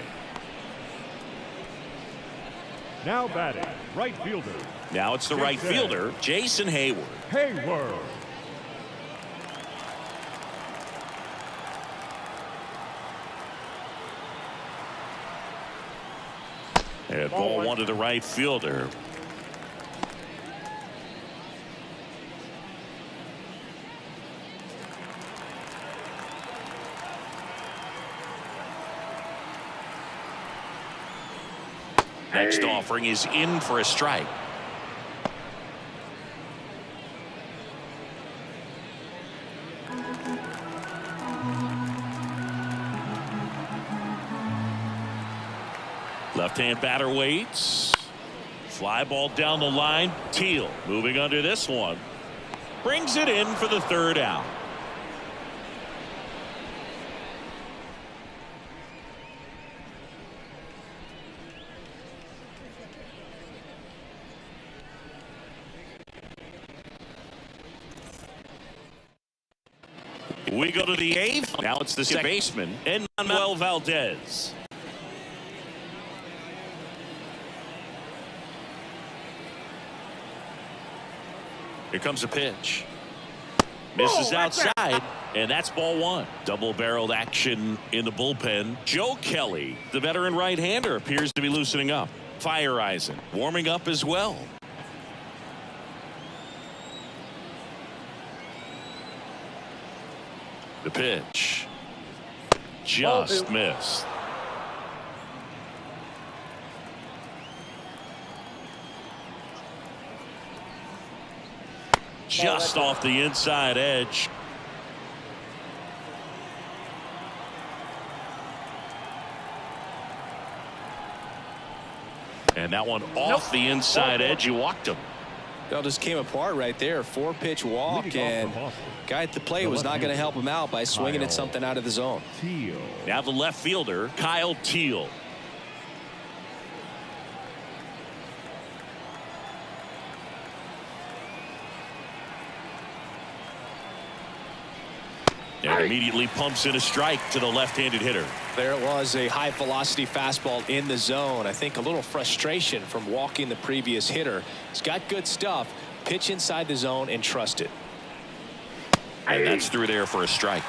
Now batting, right fielder. Now it's the right fielder, Jason Hayward. Hayward. And ball 1 to the right fielder. Next offering is in for a strike. Left-hand batter waits. Fly ball down the line. Teal moving under this one. Brings it in for the 3rd out. We go to the 8th. Now it's the second baseman, Manuel Valdez. Here comes a pitch. Misses outside, and that's ball 1. Double-barreled action in the bullpen. Joe Kelly, the veteran right-hander, appears to be loosening up. Fire Eisen warming up as well. The pitch. Just missed. Just off the inside edge. And that one off the inside edge. You walked him. It all just came apart right there. 4-pitch walk, and guy at the plate was not going to help him out by swinging at something out of the zone. Now the left fielder, Kyle Teal. And immediately pumps in a strike to the left-handed hitter. There it was, a high velocity fastball in the zone. I think a little frustration from walking the previous hitter. He's got good stuff. Pitch inside the zone and trust it. And that's through there for a strike.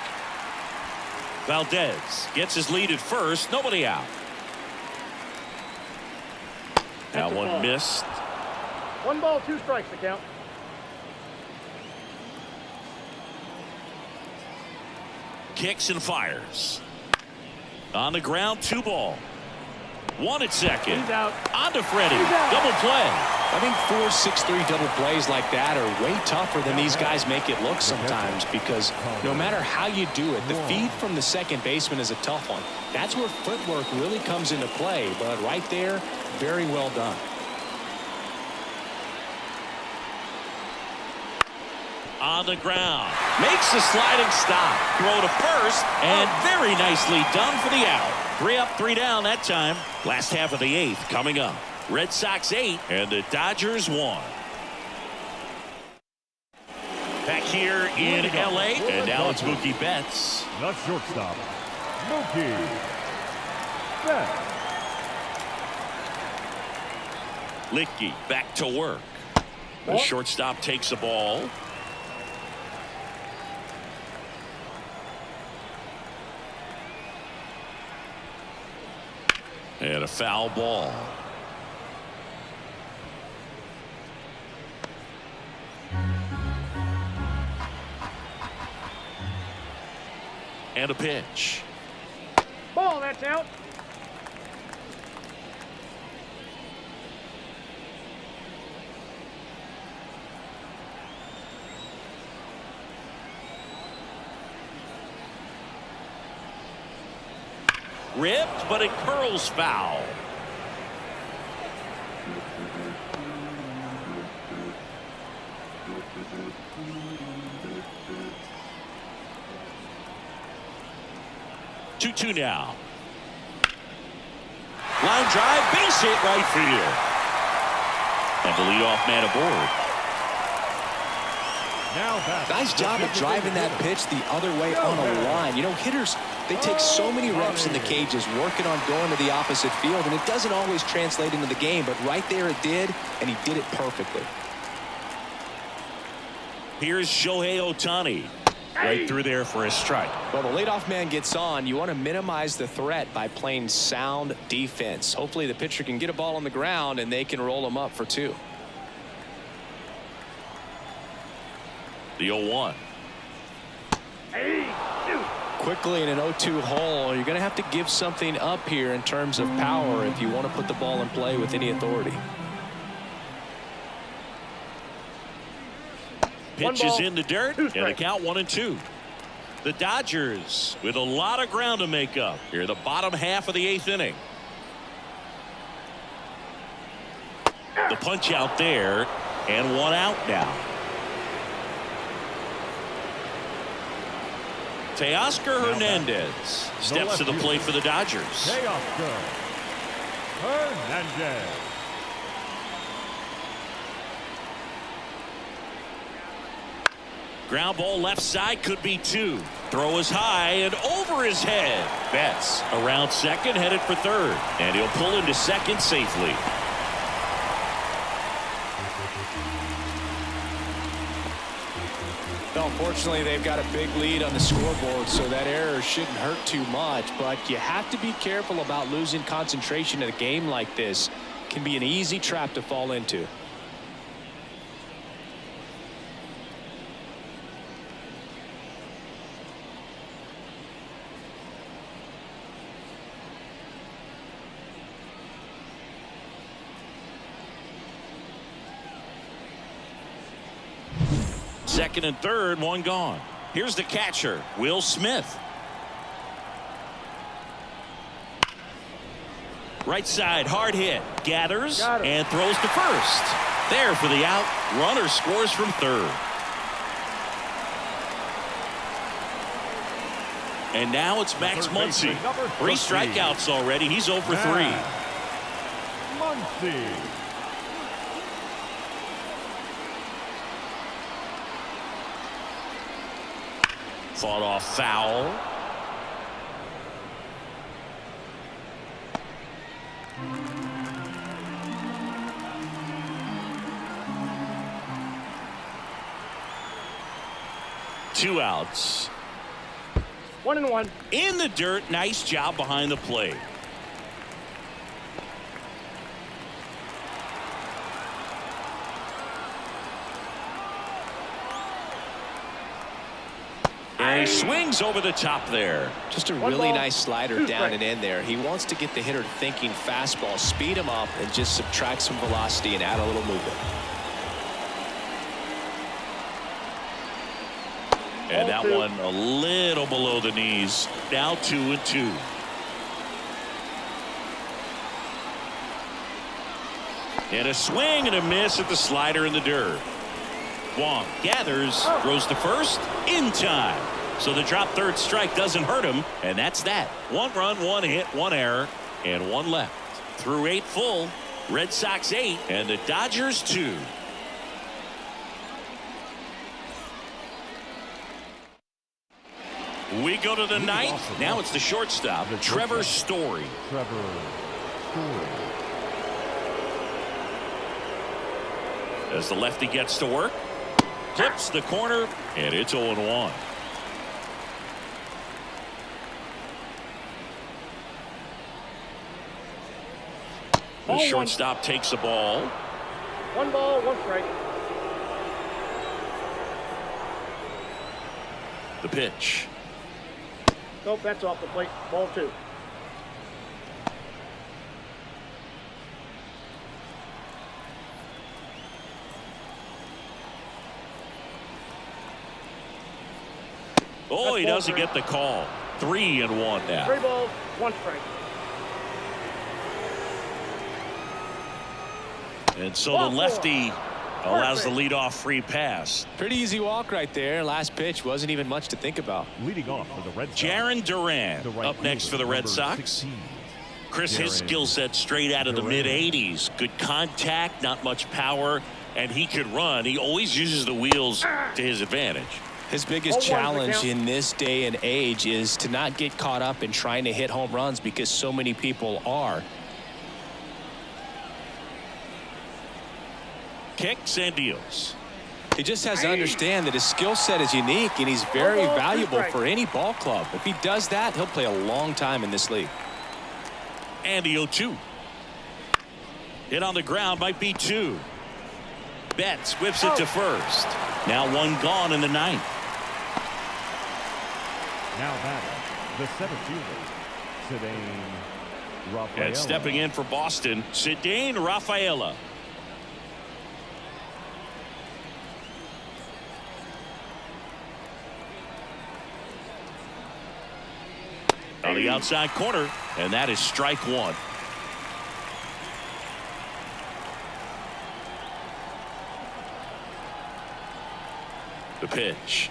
Valdez gets his lead at first. Nobody out. Now one missed. 1 ball, 2 strikes to count. Kicks and fires. On the ground, 2 ball. 1 at second. He's out. On to Freddie. Double play. I think 4, 6, 3 double plays like that are way tougher than these guys make it look sometimes, because no matter how you do it, the feed from the second baseman is a tough one. That's where footwork really comes into play. But right there, very well done. On the ground. Makes the sliding stop. Throw to first. And very nicely done for the out. 3 up, 3 down that time. Last half of the 8th coming up. Red Sox 8 and the Dodgers 1. Back here in L.A. And now it's Mookie Betts. The shortstop, Mookie Betts. Licky back to work. The shortstop takes the ball. And a foul ball. And a pitch. Ball, that's out. Ripped, but it curls foul. Two now. Line drive, base hit right field. And the leadoff man aboard. Now back. Nice job of driving that pitch the other way on a line. You know, hitters, they take so many reps in the cages working on going to the opposite field, and it doesn't always translate into the game, but right there it did, and he did it perfectly. Here's Shohei Ohtani. Right through there for a strike. Well, the leadoff man gets on. You want to minimize the threat by playing sound defense. Hopefully the pitcher can get a ball on the ground and they can roll him up for 2. The 0-1. Quickly in an 0-2 hole, you're going to have to give something up here in terms of power if you want to put the ball in play with any authority. Pitch is in the dirt, and a count 1-2. The Dodgers with a lot of ground to make up here, the bottom half of the 8th inning. The punch out there, and 1 out now. Teoscar Hernandez steps to the plate for the Dodgers. Teoscar Hernandez. Ground ball left side, could be 2. Throw is high and over his head. Betts around second, headed for third. And he'll pull into second safely. Well, fortunately, they've got a big lead on the scoreboard, so that error shouldn't hurt too much. But you have to be careful about losing concentration in a game like this. It can be an easy trap to fall into. Second and third, 1 gone. Here's the catcher, Will Smith. Right side, hard hit. Gathers and throws to first. There for the out. Runner scores from third. And now it's Max Muncy. 3 strikeouts already. He's 0 for 3. Muncy. Fought off foul. Two outs. 1-1. In the dirt. Nice job behind the plate. And he swings over the top there. Just a really nice slider down and in there. He wants to get the hitter thinking fastball, speed him up, and just subtract some velocity and add a little movement. And that one a little below the knees. Now 2-2. And a swing and a miss at the slider in the dirt. Wong gathers, throws to first, in time. So the drop third strike doesn't hurt him, and that's that. 1 run, 1 hit, 1 error, and 1 left. Through 8 full, Red Sox 8, and the Dodgers 2. We go to the 9th. Now it's the shortstop, Trevor Story. As the lefty gets to work, clips the corner, and it's 0-1. The shortstop takes the ball. 1 ball, 1 strike. The pitch. Nope, that's off the plate. Ball 2. Oh, he doesn't get the call. 3-1 now. 3 balls, 1 strike. And so the lefty allows the leadoff free pass. Pretty easy walk right there. Last pitch wasn't even much to think about. Leading off for the Red Sox. Jaron Duran up next for the Red Sox. 16, Chris, his skill set straight out of the mid-80s. Good contact, not much power, and he could run. He always uses the wheels to his advantage. His biggest challenge in this day and age is to not get caught up in trying to hit home runs because so many people are. Kicks and deals. He just has to understand that his skill set is unique and he's very valuable for any ball club. If he does that, he'll play a long time in this league. And the 0-2. Hit on the ground, might be 2. Betts whips it to first. Now 1 gone in the 9th. Now batting, the center fielder, Cedane Rafaela. And stepping in for Boston, Cedane Rafaela. On the outside corner, and that is strike 1. The pitch.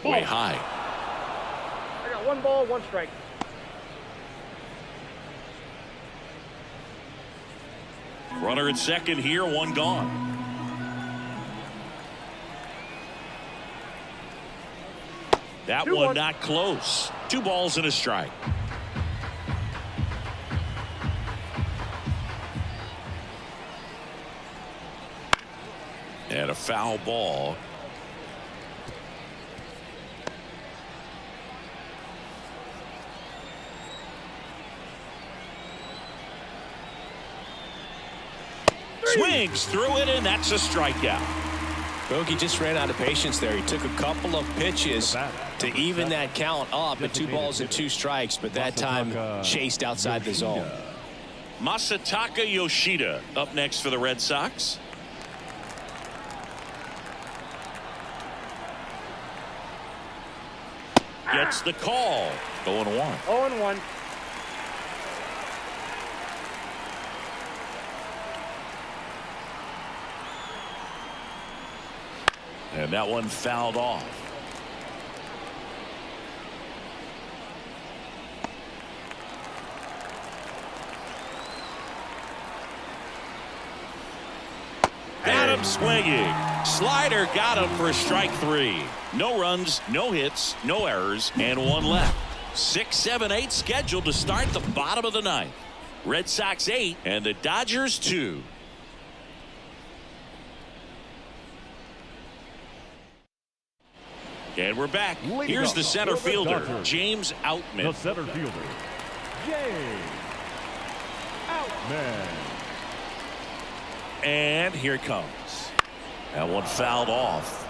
Way high. I got 1 ball, 1 strike. Runner at second here, 1 gone. That one not close. 2 balls and a strike. And a foul ball. Swings through it, and that's a strikeout. Bogey just ran out of patience there. He took a couple of pitches to even that count up at 2 balls and 2 strikes, but that time chased outside the zone. Masataka Yoshida up next for the Red Sox. Gets the call. 0-1. 0-1. And that one fouled off. Got him swinging. Slider got him for strike 3. No runs, no hits, no errors, and 1 left. 6, 7, 8 scheduled to start the bottom of the 9th. Red Sox 8 and the Dodgers 2. And we're back. Here's the center fielder, James Outman. The center fielder, James Outman. And here it comes. That one fouled off.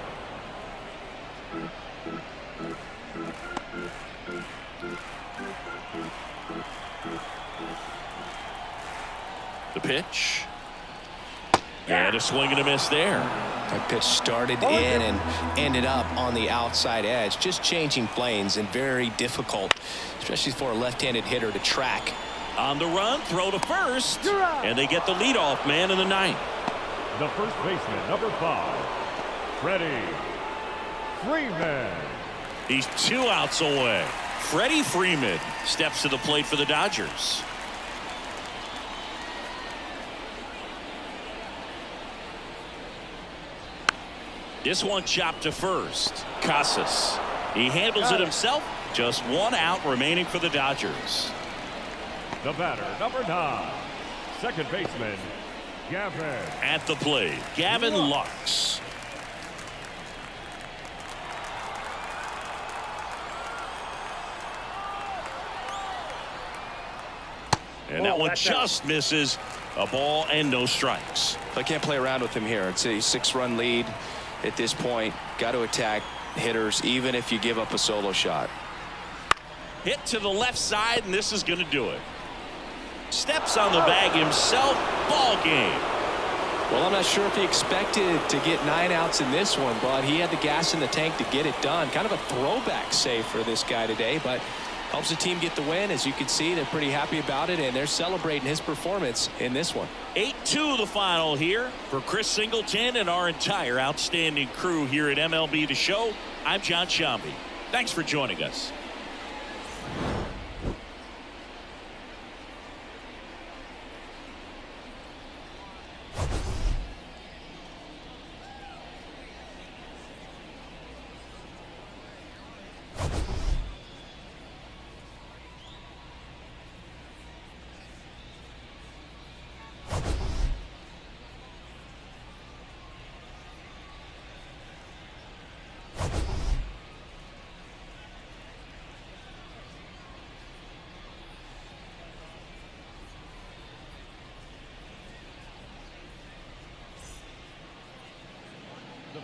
The pitch. And a swing and a miss there. That pitch started in and ended up on the outside edge, just changing planes, and very difficult, especially for a left-handed hitter to track. On the run, throw to first, and they get the leadoff man in the 9th. The first baseman, number 5, Freddie Freeman. He's 2 outs away. Freddie Freeman steps to the plate for the Dodgers. This one chopped to first. Casas. He handles it himself. Just 1 out remaining for the Dodgers. The batter, number 9, second baseman, Gavin. At the plate, Gavin Lux. And that one just misses. A ball and no strikes. I can't play around with him here. It's a 6-run lead at this point. Got to attack hitters even if you give up a solo shot. Hit to the left side, and this is going to do it. Steps on the bag himself. Ball game. Well, I'm not sure if he expected to get 9 outs in this one, but he had the gas in the tank to get it done. Kind of a throwback save for this guy today, but helps the team get the win. As you can see, they're pretty happy about it, and they're celebrating his performance in this one. 8-2 the final here for Chris Singleton and our entire outstanding crew here at MLB The Show. I'm John Shambi. Thanks for joining us.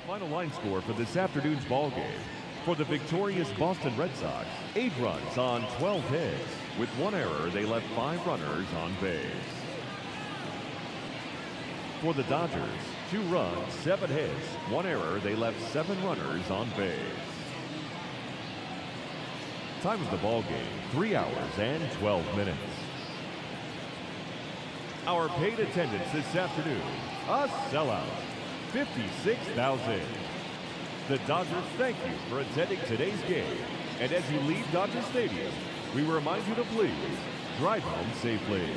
The final line score for this afternoon's ball game. For the victorious Boston Red Sox, 8 runs on 12 hits. With 1 error, they left 5 runners on base. For the Dodgers, 2 runs, 7 hits, 1 error, they left 7 runners on base. Time of the ball game, 3 hours and 12 minutes. Our paid attendance this afternoon, a sellout, 56,000. The Dodgers thank you for attending today's game. And as you leave Dodger Stadium, we remind you to please drive home safely.